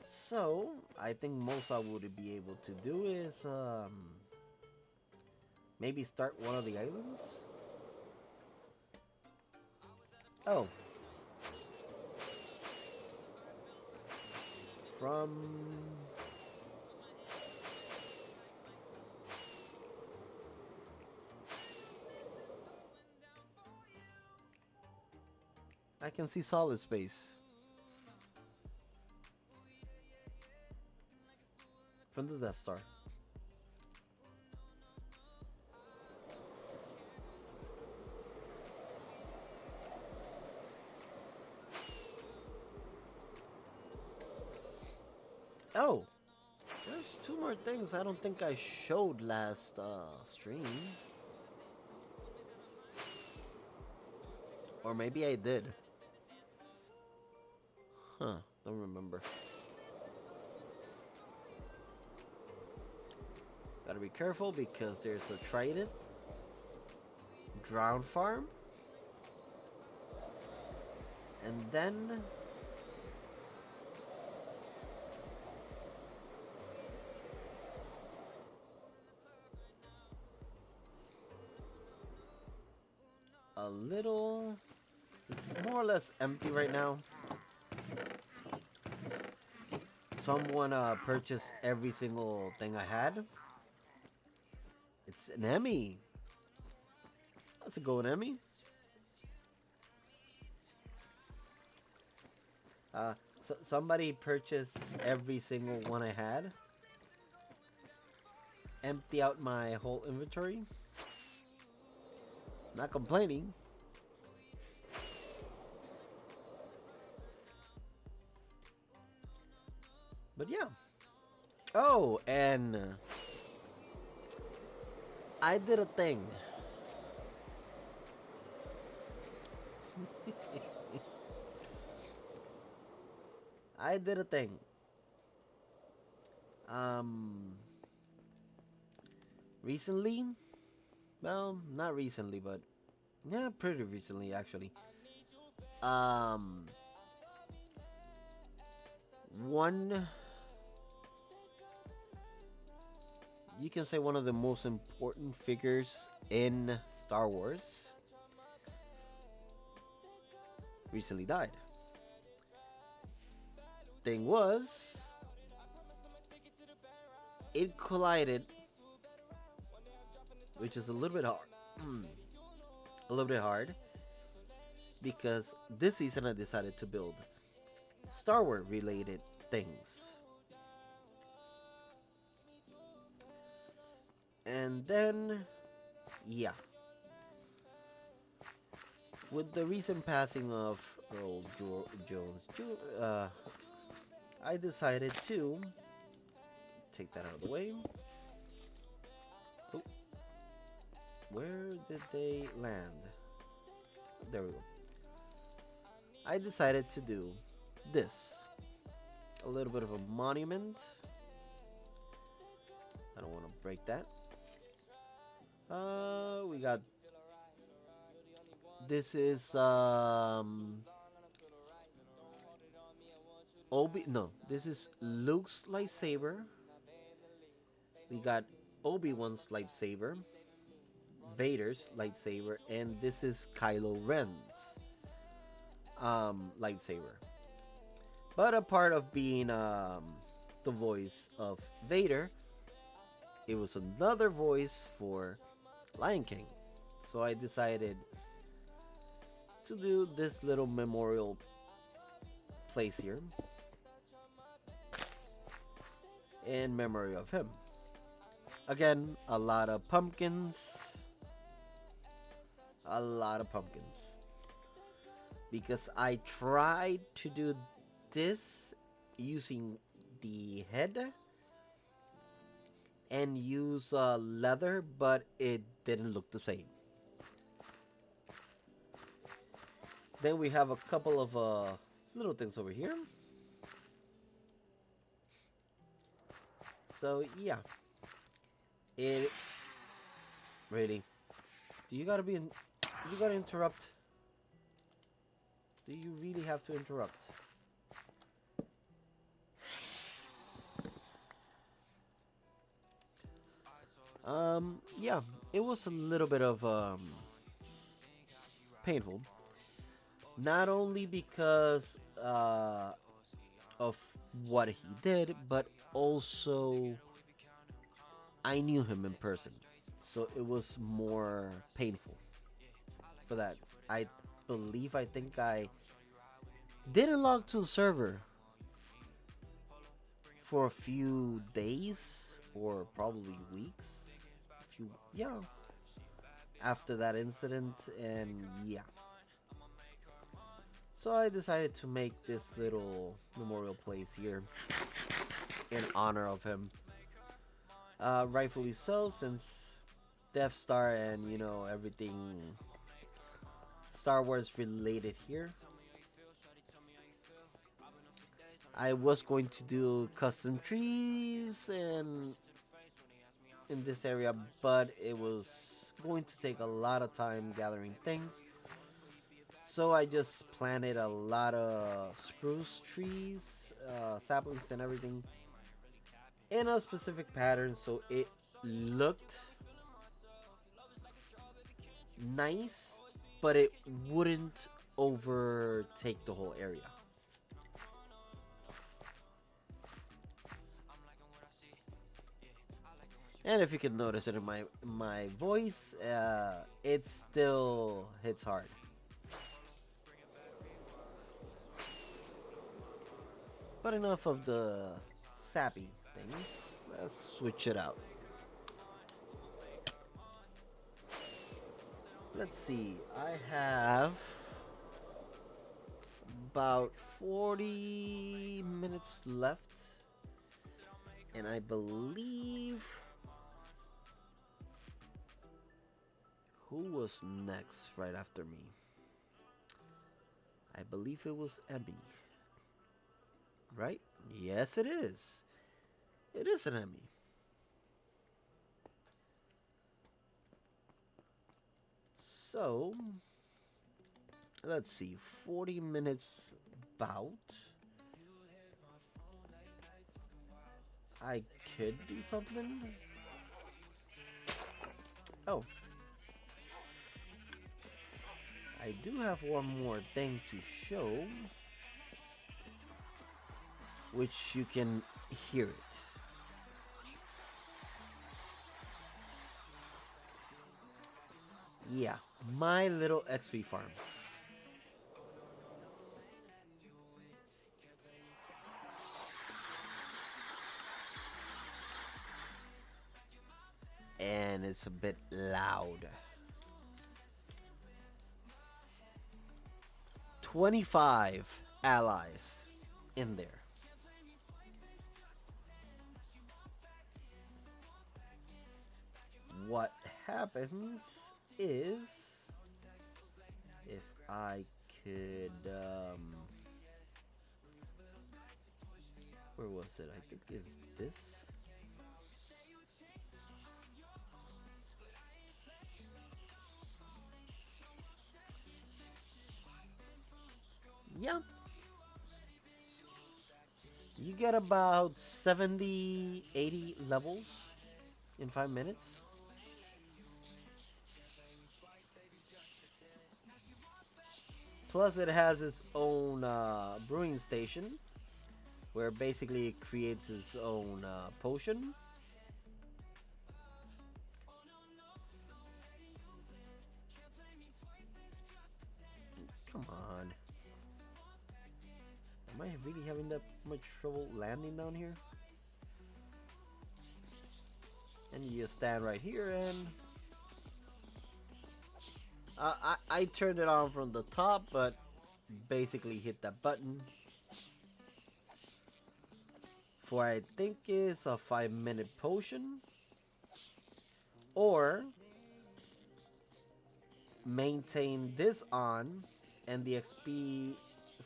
So I think most I would be able to do is maybe start one of the islands. Oh. From I can see solid space from the Death Star. Oh, there's two more things I don't think I showed last stream. Or maybe I did. Huh, don't remember. Gotta be careful because there's a trident, drown farm, and then a little. It's more or less empty right now. Someone purchased every single thing I had. It's an Emmy. That's a golden Emmy. So somebody purchased every single one I had. Empty out my whole inventory. Not complaining. But yeah. Oh, and I did a thing. I did a thing. Recently, well, not recently, but yeah, pretty recently actually. Um, one, you can say one of the most important figures in Star Wars recently died. Thing was, it collided, which is a little bit hard. A little bit hard because this season I decided to build Star Wars related things. And then, yeah. With the recent passing of Earl Jones, I decided to take that out of the way. Oh, where did they land? There we go. I decided to do this. A little bit of a monument. I don't want to break that. We got. This is this is Luke's lightsaber. We got Obi-Wan's lightsaber, Vader's lightsaber, and this is Kylo Ren's lightsaber. But a part of being the voice of Vader, it was another voice for Lion King. So I decided to do this little memorial place here in memory of him. Again, a lot of pumpkins. A lot of pumpkins. Because I tried to do this using the head and use leather, but it didn't look the same. Then we have a couple of little things over here. So yeah, it really. Do you gotta be in? You gotta interrupt. Do you really have to interrupt? Yeah, it was a little bit of painful. Not only because of what he did, but also I knew him in person, so it was more painful for that. I think I Didn't log to the server for a few days or probably weeks. Yeah, after that incident, and yeah. So I decided to make this little memorial place here in honor of him. Rightfully so, since Death Star and everything Star Wars related here. I was going to do custom trees and in this area, but it was going to take a lot of time gathering things. So I just planted a lot of spruce trees, saplings, and everything in a specific pattern so it looked nice, but it wouldn't overtake the whole area. And if you can notice it in my voice, it still hits hard. But enough of the sappy things. Let's switch it out. Let's see. I have about 40 minutes left. And I believe... Who was next right after me? I believe it was Emmy. Right? Yes, it is. It is an Emmy. So, let's see. 40 minutes about. I could do something. Oh. I do have one more thing to show, which you can hear it. Yeah, my little XP farm. And it's a bit loud. 25 allies in there. What happens is, if I could, where was it? I think it's this. Yeah. You get about 70, 80 levels in 5 minutes. Plus, it has its own brewing station where basically it creates its own potion. Come on. Am I really having that much trouble landing down here? And you just stand right here and... I turned it on from the top, but basically hit that button. For I think it's a 5-minute potion. Or maintain this on and the XP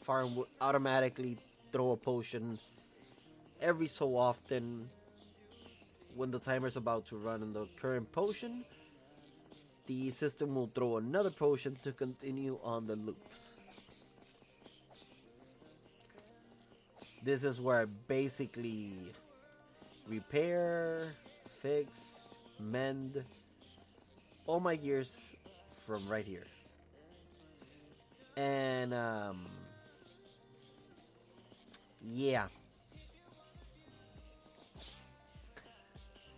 farm would automatically throw a potion every so often when the timer's about to run in the current potion. The system will throw another potion to continue on the loops. This is where I basically repair, fix, mend all my gears from right here. And yeah,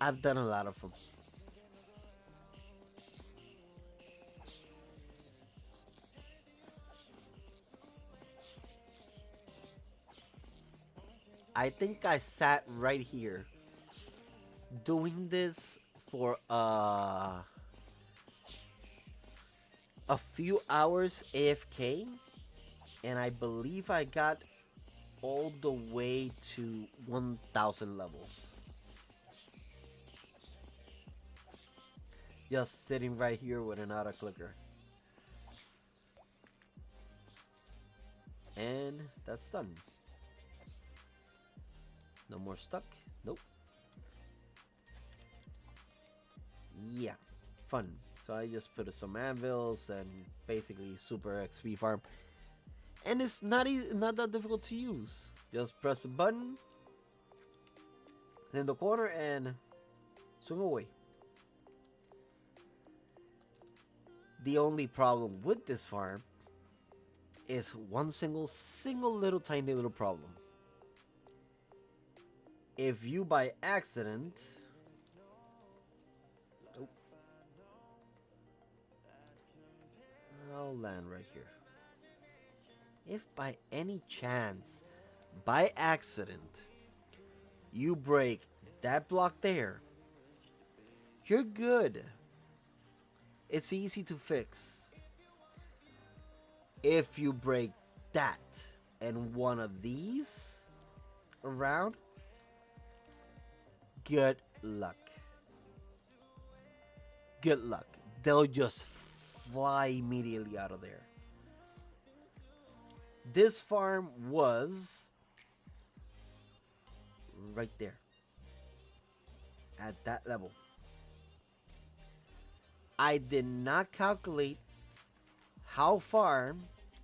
I've done a lot of them. I think I sat right here doing this for a few hours AFK, and I believe I got all the way to 1000 levels. Just sitting right here with an auto clicker. And that's done. No more stuck. Nope. Yeah, fun. So I just put some anvils and basically super XP farm. And it's not that difficult to use. Just press the button in the corner and swim away. The only problem with this farm is one single little tiny little problem. If you by accident, oh, I'll land right here. If by any chance, by accident, you break that block there, you're good. It's easy to fix. If you break that and one of these around, good luck. Good luck. They'll just fly immediately out of there. This farm was right there at that level. I did not calculate how far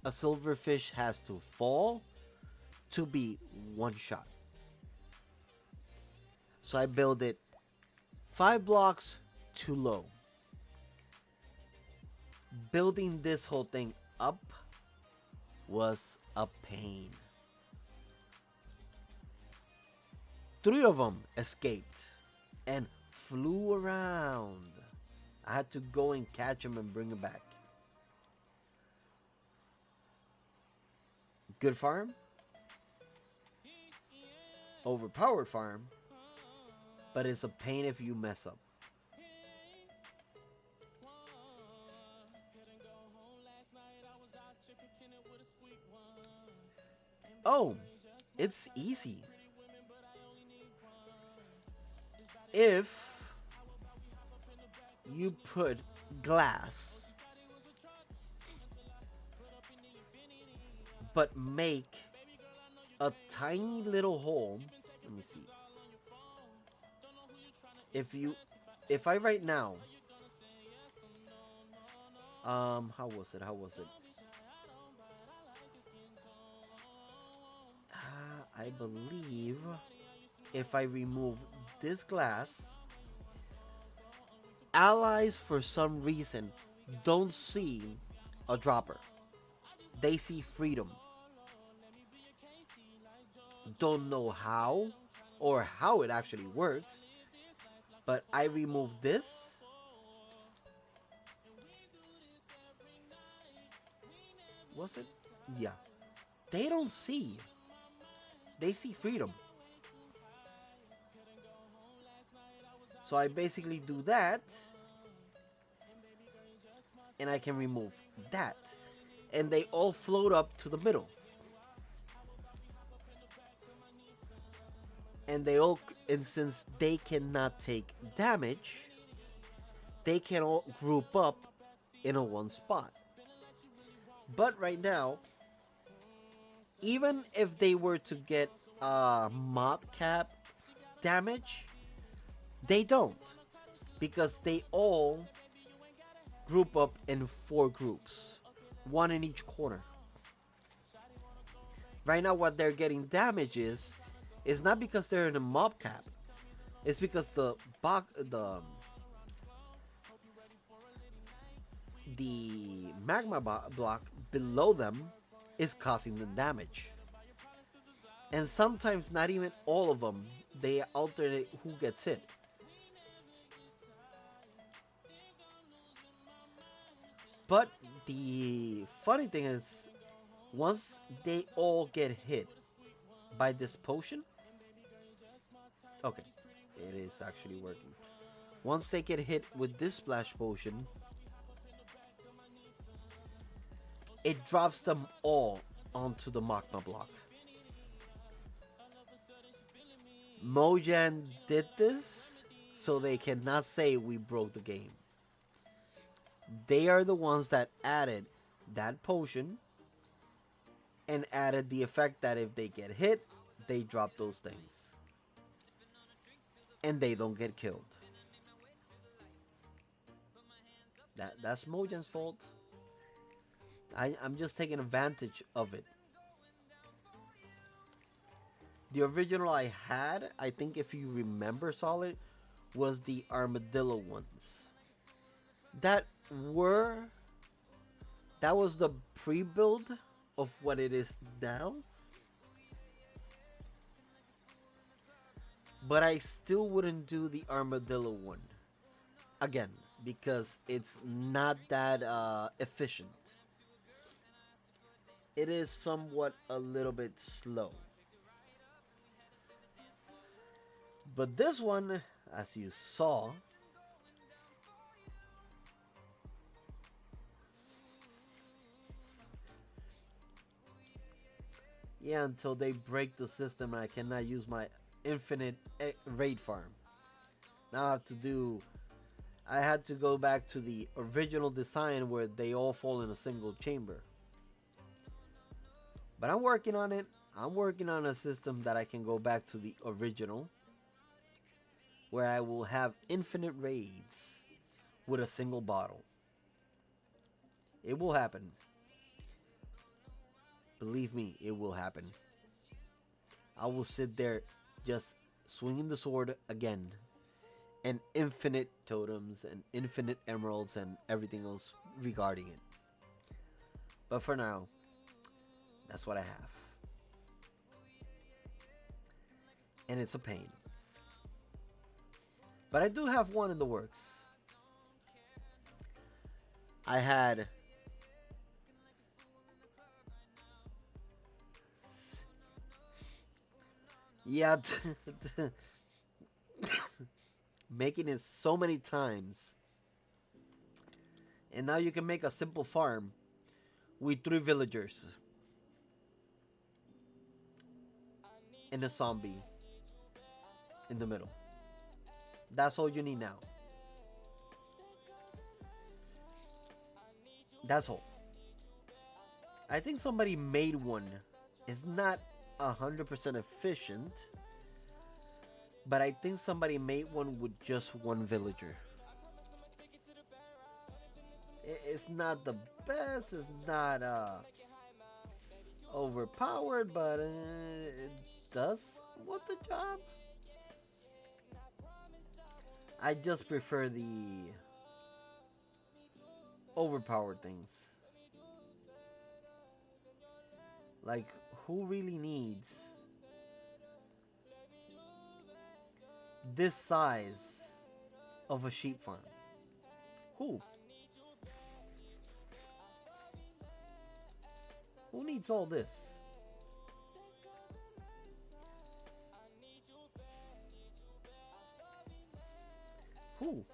a silverfish has to fall to be one shot. So I built it 5 blocks too low. Building this whole thing up was a pain. 3 of them escaped and flew around. I had to go and catch them and bring them back. Good farm. Overpowered farm. But it's a pain if you mess up. Oh, it's easy. If you put glass, but make a tiny little hole. Let me see. If I right now, how was it? I believe if I remove this glass, allies for some reason don't see a dropper. They see freedom. Don't know how or how it actually works, but I remove this. Was it? Yeah. They don't see. They see freedom. So I basically do that, and I can remove that, and they all float up to the middle. And since they cannot take damage, they can all group up in a one spot. But right now, even if they were to get mob cap damage, they don't, because they all group up in 4 groups, 1 in each corner. Right now what they're getting damage is not because they're in a mob cap. It's because the magma block below them is causing them damage. And sometimes not even all of them. They alternate who gets hit. But the funny thing is, once they all get hit by this potion, Okay, it is actually working. Once they get hit with this splash potion, it drops them all onto the magma block. Mojang did this so they cannot say we broke the game. They are the ones that added that potion and added the effect that if they get hit, they drop those things. And they don't get killed. That's Mojang's fault. I'm just taking advantage of it. The original I had, I think if you remember Solid, was the armadillo ones. That were that was the pre-build of what it is now. But I still wouldn't do the armadillo one again because it's not that efficient. It is somewhat a little bit slow. But this one, as you saw, yeah, until they break the system, I cannot use my infinite raid farm. Now I have to do. I had to go back to the original design where they all fall in a single chamber. But I'm working on it. I'm working on a system that I can go back to the original, where I will have infinite raids with a single bottle. It will happen. Believe me, it will happen. I will sit there just swinging the sword again, and infinite totems and infinite emeralds and everything else regarding it. But for now, that's what I have. And it's a pain. But I do have one in the works. I had yeah, making it so many times. And now you can make a simple farm with 3 villagers and a zombie in the middle. That's all you need now. That's all. I think somebody made one. It's not 100% efficient, but I think somebody made one with just one villager. It's not the best. It's not overpowered, but it does what the job. I just prefer the overpowered things. Like, who really needs this size of a sheep farm? Who? Who needs all this? Who?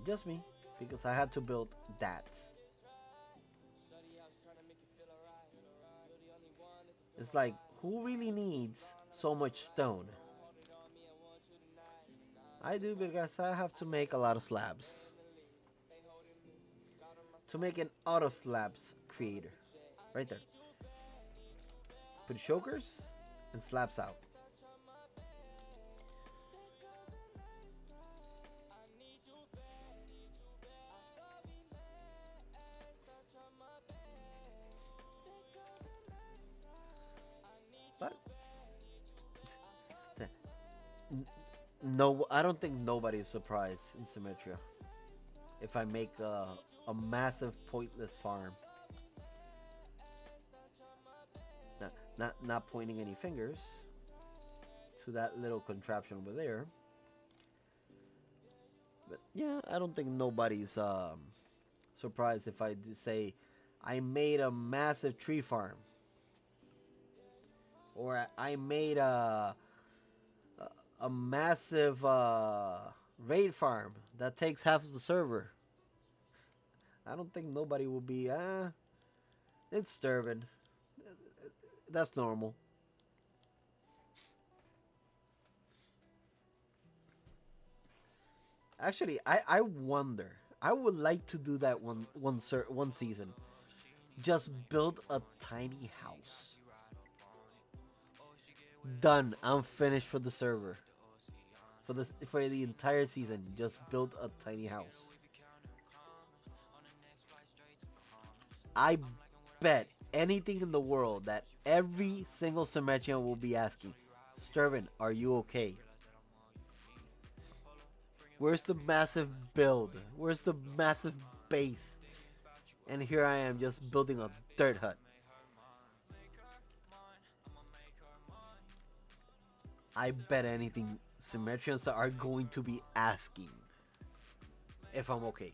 Just me, because I had to build that. It's like, who really needs so much stone? I do because I have to make a lot of slabs. To make an auto slabs creator. Right there. Put chokers and slabs out. But no, I don't think nobody's surprised in Symmetria if I make a massive pointless farm. Not pointing any fingers to that little contraption over there. But yeah, I don't think nobody's surprised if I say I made a massive tree farm, or I made a massive raid farm that takes half of the server. I don't think nobody will be. It's disturbing. That's normal. Actually, I wonder. I would like to do that one season. Just build a tiny house. Done. I'm finished for the server. For the entire season, just build a tiny house. I bet anything in the world that every single Symmetrian will be asking, Sturban, are you okay? Where's the massive build? Where's the massive base? And here I am just building a dirt hut. I bet anything Symmetrians are going to be asking if I'm okay.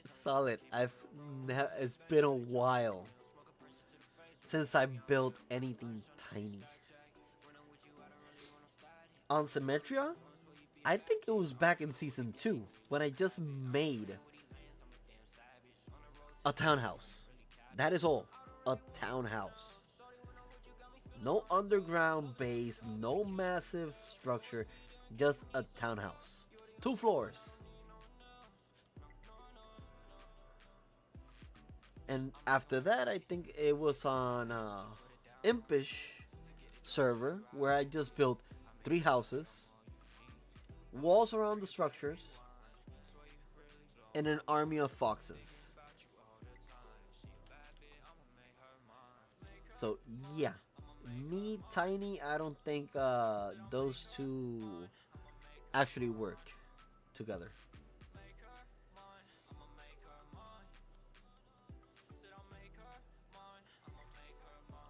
Solid. It's been a while since I built anything tiny. On Symmetria, I think it was back in season 2 when I just made a townhouse. That is all. A townhouse. No underground base, no massive structure, just a townhouse. 2 floors. And after that, I think it was on Impish server where I just built 3 houses, walls around the structures, and an army of foxes. So yeah, me tiny. I don't think those two actually work together.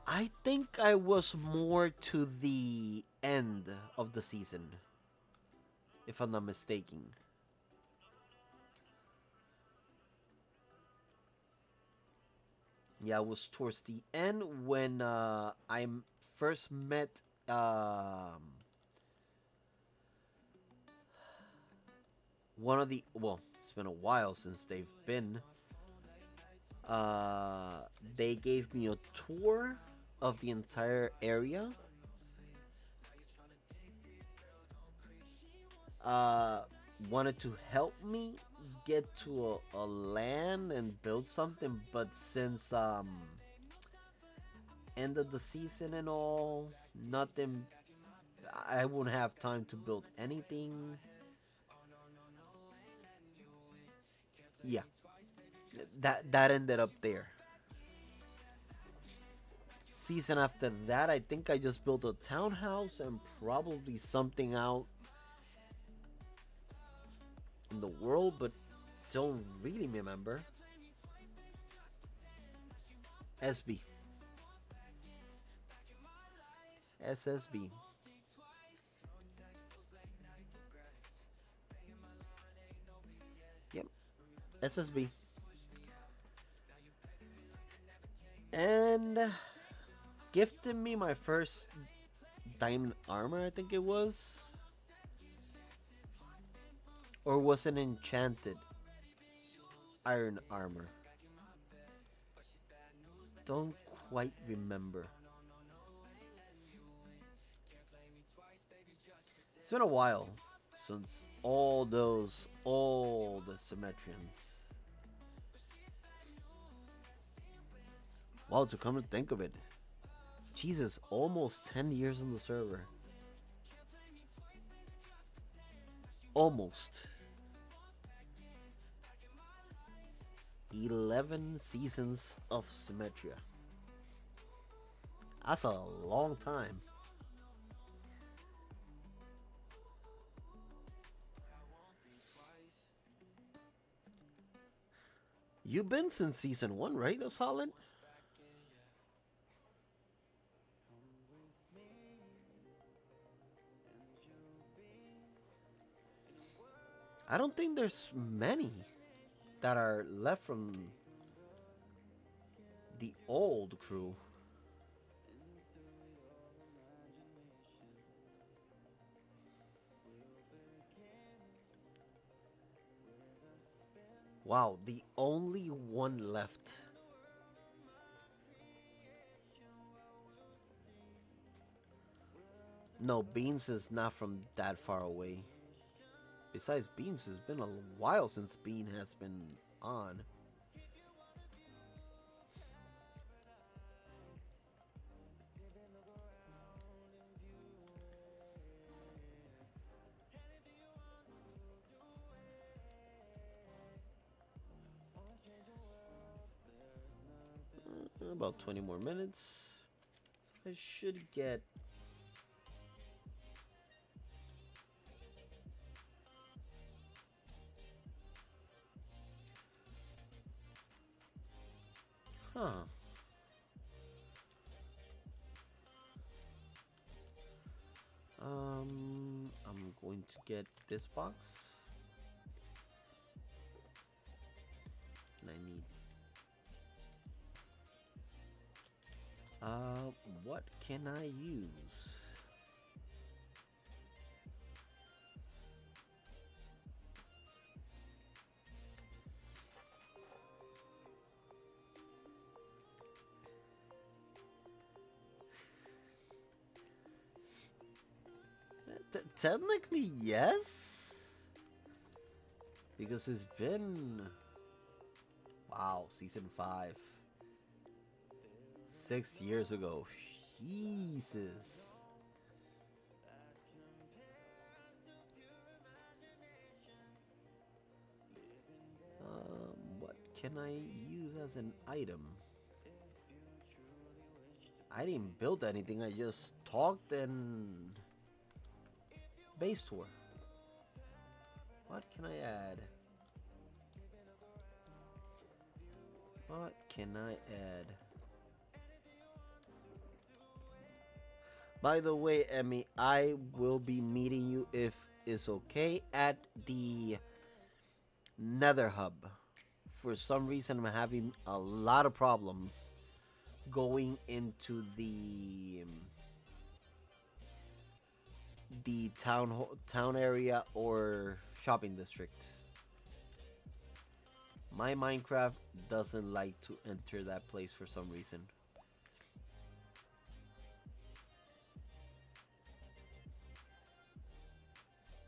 I think I was more to the end of the season, if I'm not mistaken. Yeah, it was towards the end when I first met one of the. Well, it's been a while since they've been. They gave me a tour of the entire area. Uh, Wanted to help me get to a land and build something, but since end of the season and all, nothing. I won't have time to build anything. Yeah, that ended up there. Season after that, I think I just built a townhouse and probably something out in the world, but don't really remember. SB. SSB. Yep. SSB. And gifted me my first diamond armor, I think it was. Or was it enchanted iron armor? Don't quite remember. It's been a while since all those old Symmetrians. Wow, to come to think of it. Jesus, almost 10 years on the server. Almost. 11 seasons of Symmetria. That's a long time. You've been since season 1, right, Solid? I don't think there's many. that are left from the old crew. Wow, the only one left. No, Beans is not from that far away. Besides, Beans has been a while since Bean has been on. About 20 more minutes. So I should get. Huh. I'm going to get this box. And I need. What can I use? Technically, yes. Because it's been. Wow, season 5. 6 years ago. Jesus. What can I use as an item? I didn't build anything, I just talked and base tour. What can I add? What can I add? By the way, Emmy, I will be meeting you if it's okay at the Nether Hub. For some reason, I'm having a lot of problems going into the town area or shopping district. My Minecraft doesn't like to enter that place for some reason.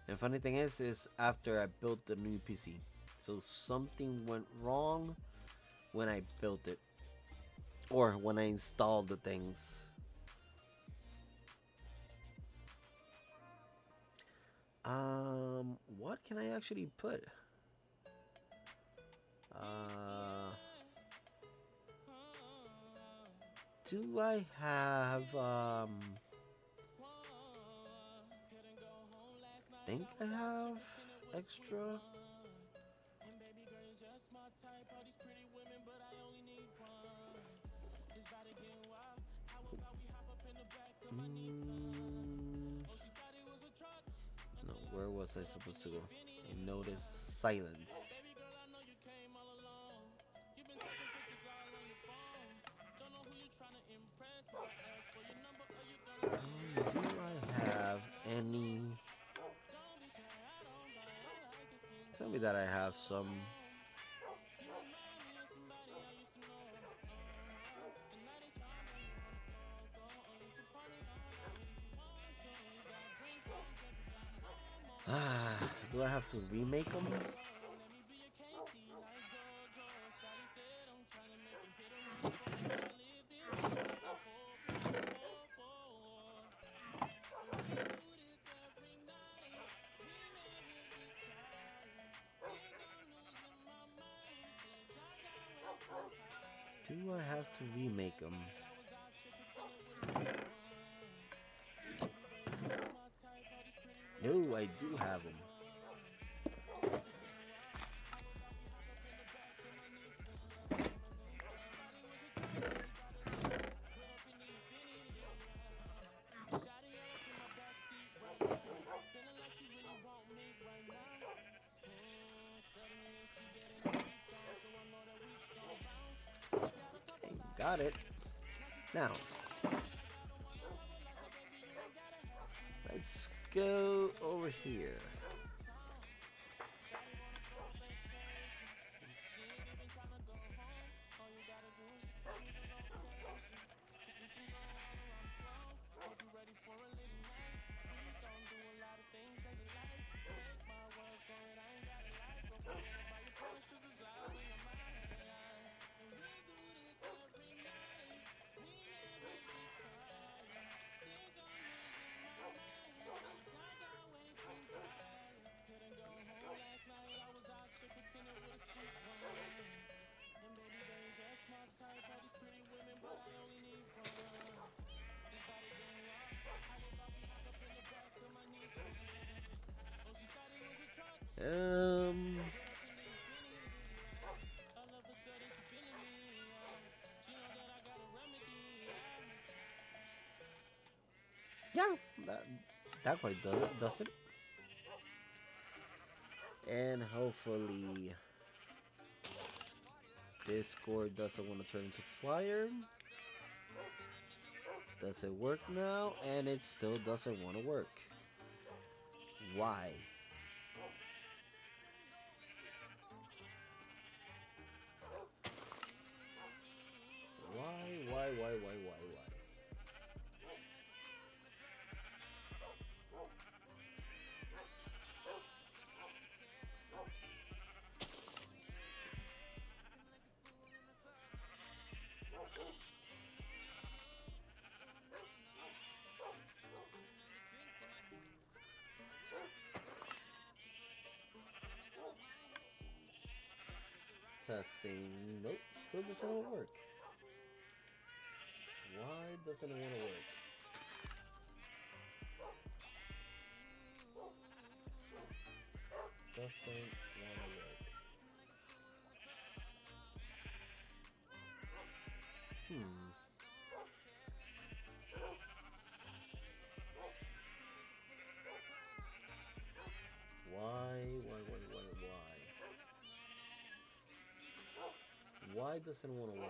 And funny thing is after I built the new PC. So something went wrong when I built it. Or when I installed the things. What can I actually put? Do I have think I have extra. No, where was I supposed to go? I noticed silence. Do I have any? Tell me that I have some. Do I have to remake them? Do I have to remake them? No, I do have them. Got it. Now, let's go over here. Um, yeah, that quite does it. And hopefully Discord doesn't want to turn into flyer. Does it work now? And it still doesn't want to work. Why? Why? Testing. Nope, still doesn't want to work. Why doesn't it want to work? Doesn't want to work. Hmm. Why? Why doesn't it want to work?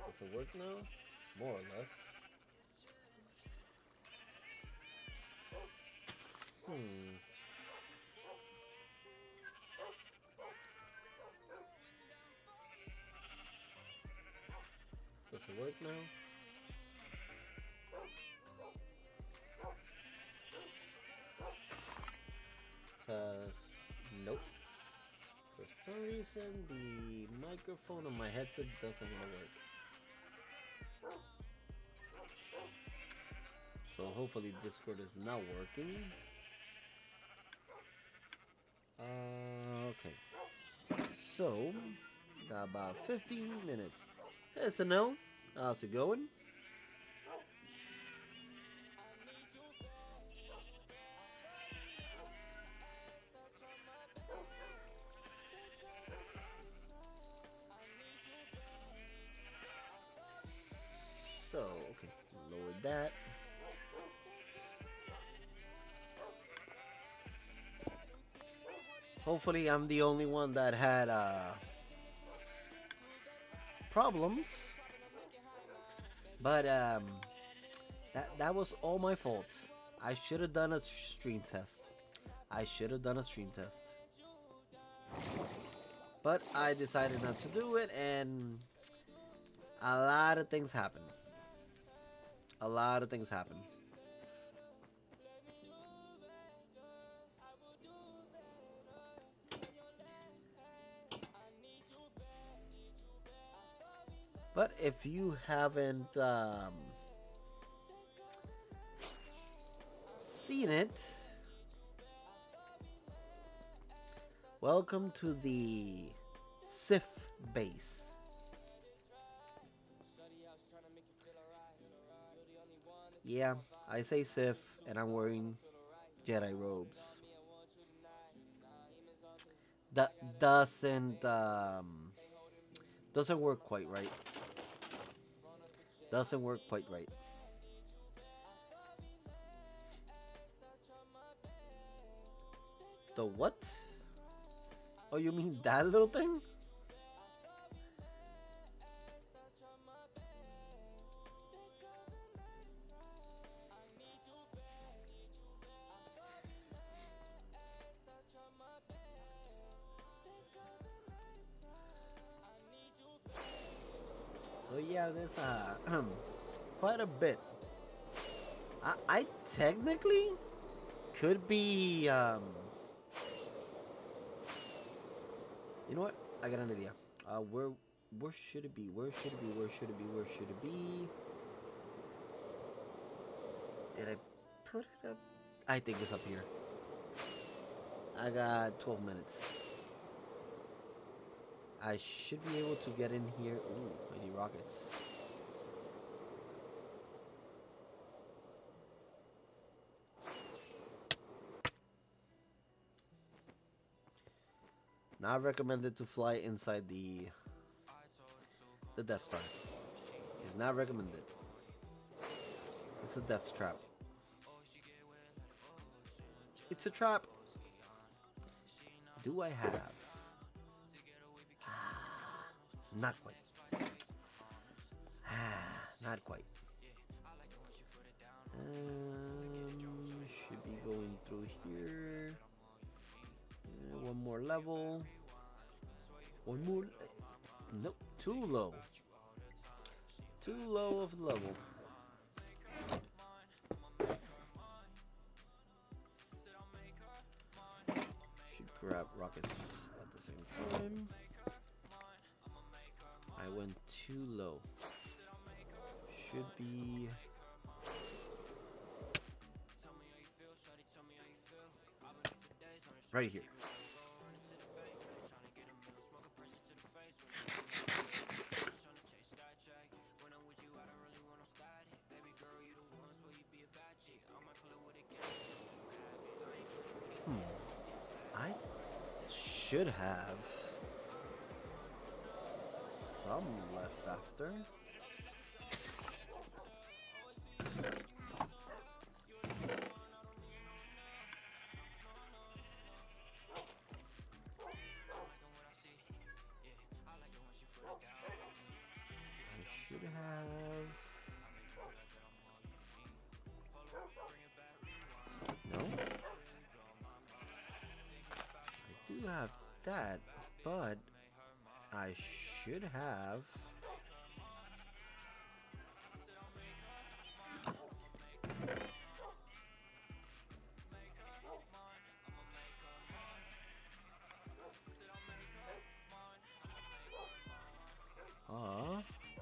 Does it work now? More or less. Hmm. Does it work now? Test. Nope. For some reason, the microphone on my headset doesn't want to work. So hopefully Discord is not working. Okay. So, got about 15 minutes. SNL, how's it going? So, okay, lower that. Hopefully, I'm the only one that had problems. But that was all my fault. I should have done a stream test. But I decided not to do it, and a lot of things happened. But if you haven't seen it, welcome to the Sif base. Yeah, I say Sif, and I'm wearing Jedi robes. That doesn't work quite right. Doesn't work quite right. The what? Oh, you mean that little thing? So yeah, there's quite a bit. I technically could be you know what? I got an idea. Where should it be? Where should it be? Where should it be? Where should it be? Did I put it up? I think it's up here. I got 12 minutes. I should be able to get in here. Ooh, I need rockets. Not recommended to fly inside the Death Star. It's not recommended. It's a death trap. It's a trap. Do I have? Not quite. Not quite. Should be going through here. One more level. One more. Nope, too low. Too low of level. Should grab rockets at the same time. I went too low. Should be right here. I should have some left after. I should have. No? I do have that, but I should have.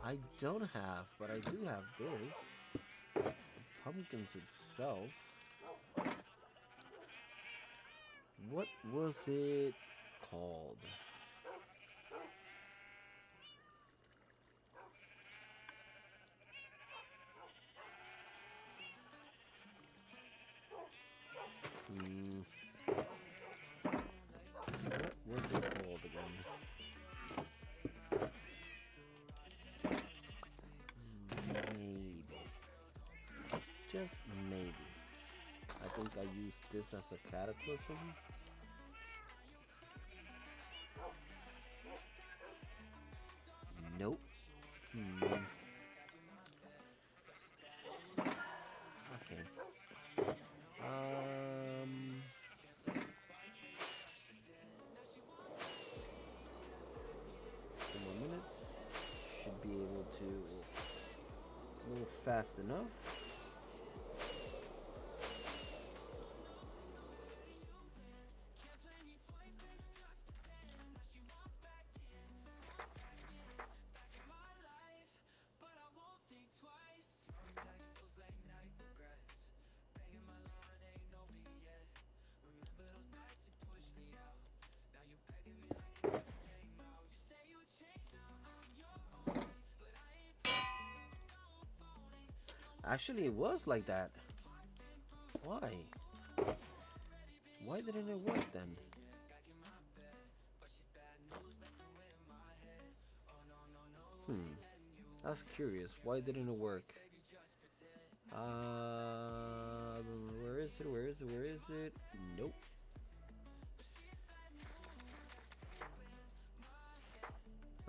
I don't have, but I do have this. The pumpkins itself. What was it called? What was it called again? Maybe. Just maybe. I think I used this as a cataclysm. Nope. Okay. 2 more minutes. Should be able to move fast enough. Actually, it was like that. Why? Why didn't it work then? That's curious. Why didn't it work? Where is it? Where is it? Where is it? Nope.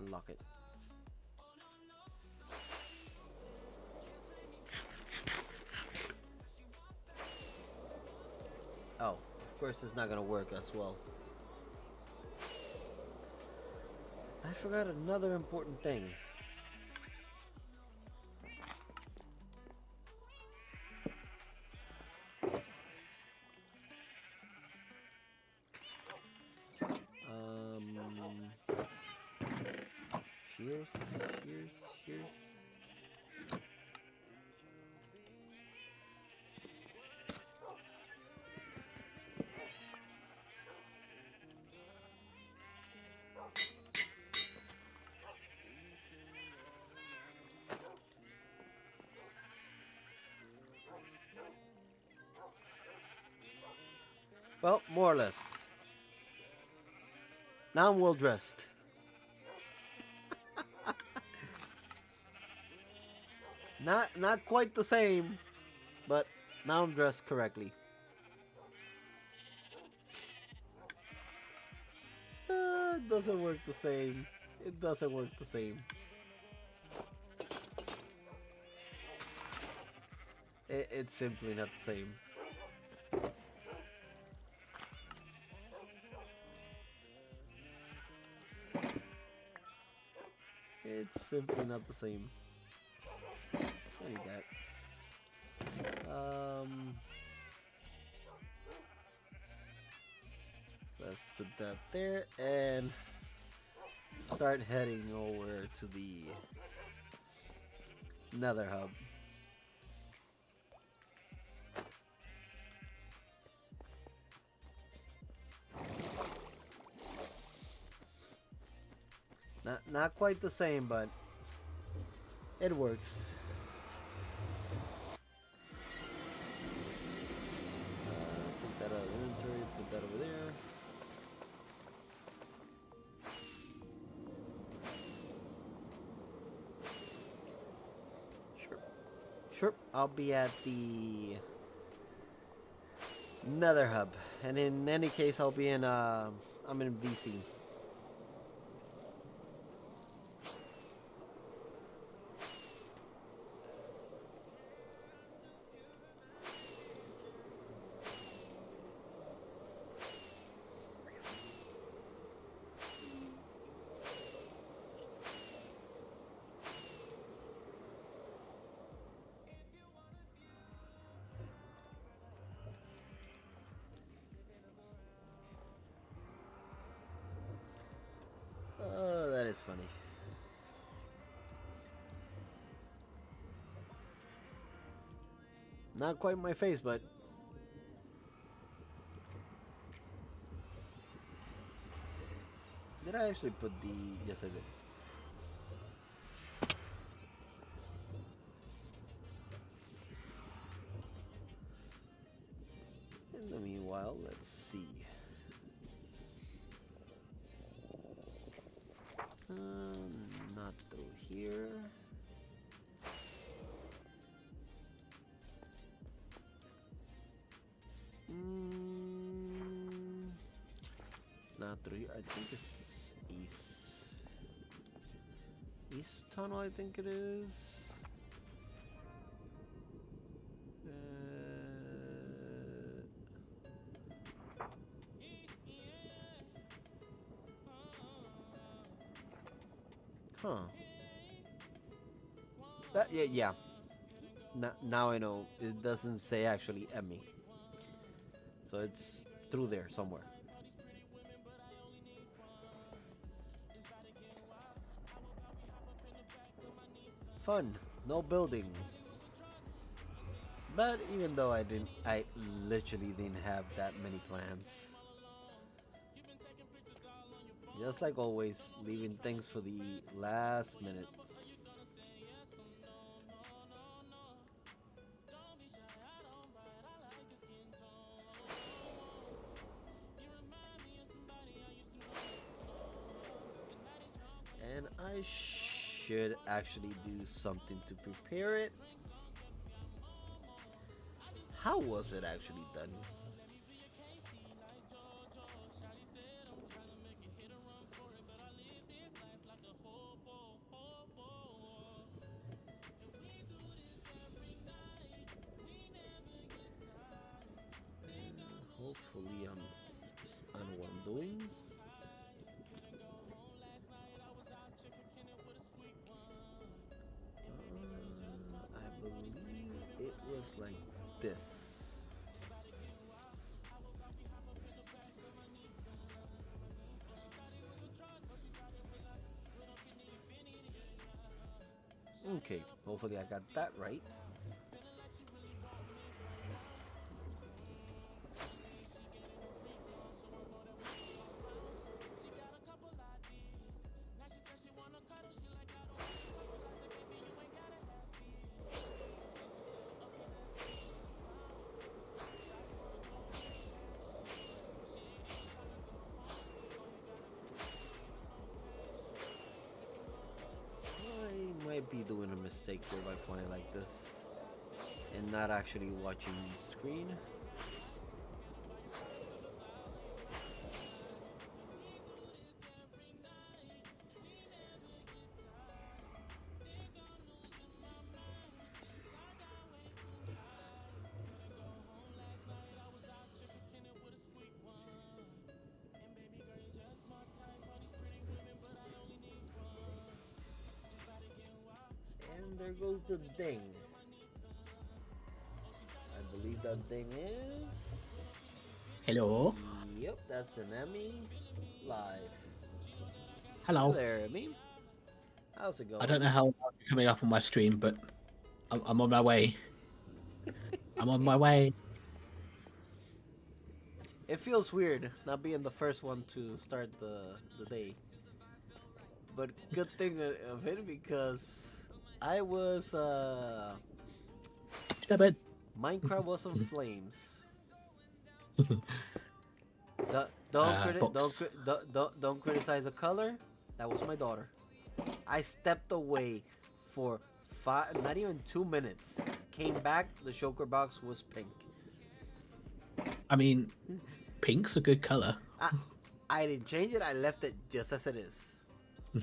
Unlock it. Oh, of course it's not gonna work as well. I forgot another important thing. Cheers, cheers, cheers. Well, more or less. Now I'm well dressed. Not quite the same, but now I'm dressed correctly. It doesn't work the same. It doesn't work the same. It's simply not the same. It's simply not the same. I need that. Let's put that there and start heading over to the Nether Hub. Not quite the same, but it works. Take that out of the inventory, put that over there. Sure, I'll be at the Nether Hub, and in any case, I'll be in I'm in VC. Oh, that is funny. Not quite my face, but did I actually put the... Yes, I did. In the meanwhile, let's see. Not through here. Not through here. I think it's east. East tunnel, I think it is. Huh. Yeah. Now I know. It doesn't say actually Emmy. So it's through there somewhere. Fun. No building. But even though I literally didn't have that many plans. Just like always, leaving things for the last minute. And I should actually do something to prepare it. How was it actually done? Hopefully, I know what I'm doing. I believe it was like this. Okay, hopefully I got that right. I might be doing a mistake here by flying like this and not actually watching the screen. And there goes the ding. I believe that thing is. Hello. Yep, that's an Emmy live. Hello Hello. there, Emmy. How's it I going? don't know how you're coming up on my stream, but I'm on my way. I'm on my way. It feels weird not being the first one to start the day. But good thing of it because I was Stupid. Minecraft was on flames. Box. Don't criticize the color. That was my daughter. I stepped away for not even 2 minutes. Came back, the Joker box was pink. I mean, pink's a good color. I didn't change it. I left it just as it is.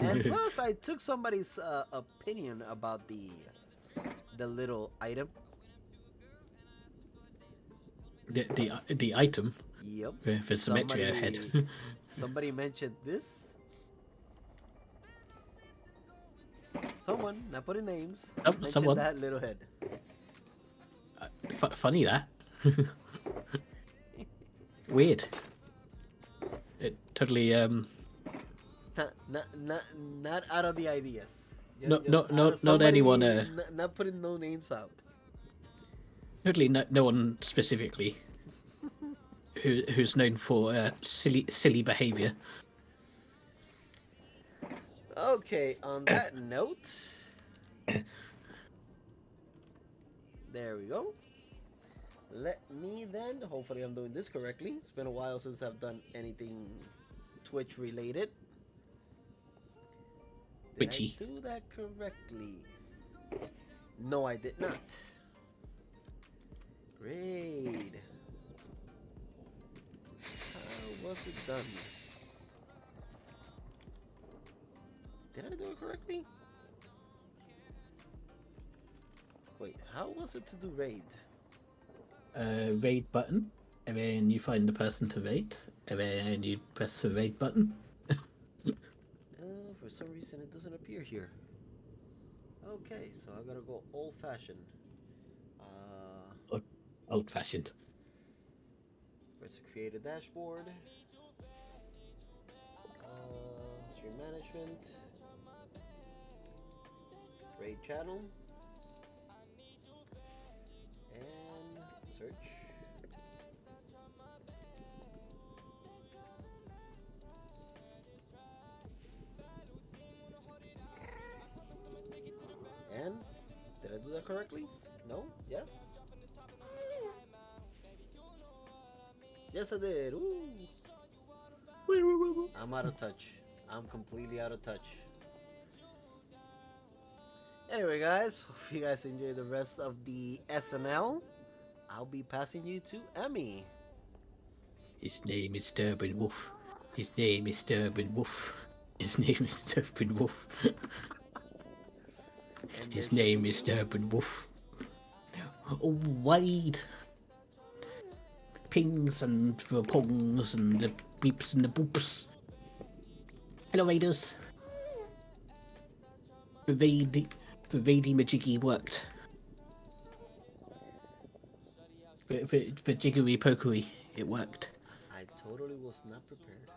And plus, I took somebody's opinion about the little item. the item Yep. for Symmetria head. Somebody mentioned this. Someone, not putting names, mentioned Someone. that little head. Funny that. Weird. It totally Not out of the ideas. not anyone Not putting no names out. totally no one specifically who's known for silly behavior. Okay, on that note, there we go. Let me then, hopefully I'm doing this correctly. It's been a while since I've done anything Twitch related. Did Twitchy. I do that correctly? No, I did not. Raid. How was it done? Did I do it correctly? Wait, how was it to do raid? Raid button, and then you find the person to raid, and then you press the raid button. For some reason it doesn't appear here. Okay, so I gotta go old-fashioned. Old-fashioned. Let's create a dashboard. Stream management. Raid channel. And search. And did I do that correctly? No? Yes? Yes, I did. Ooh. I'm out of touch. I'm completely out of touch. Anyway, guys, hope you guys enjoy the rest of the SNL. I'll be passing you to Emmy. His name is Durbin Wolf. His name is Durbin Wolf. His name is Durbin Wolf. His name is Durbin Wolf. Oh, Wade. pings and the pongs and the beeps and the boops. Hello, Raiders. The Vady Majiggy worked. The jiggery pokery, it worked. I totally was not prepared.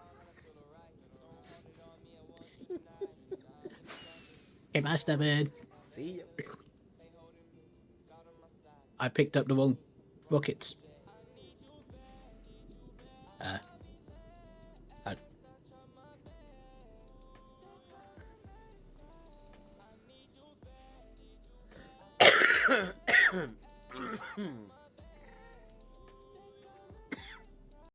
Hey, Master Man. See ya. I picked up the wrong rockets.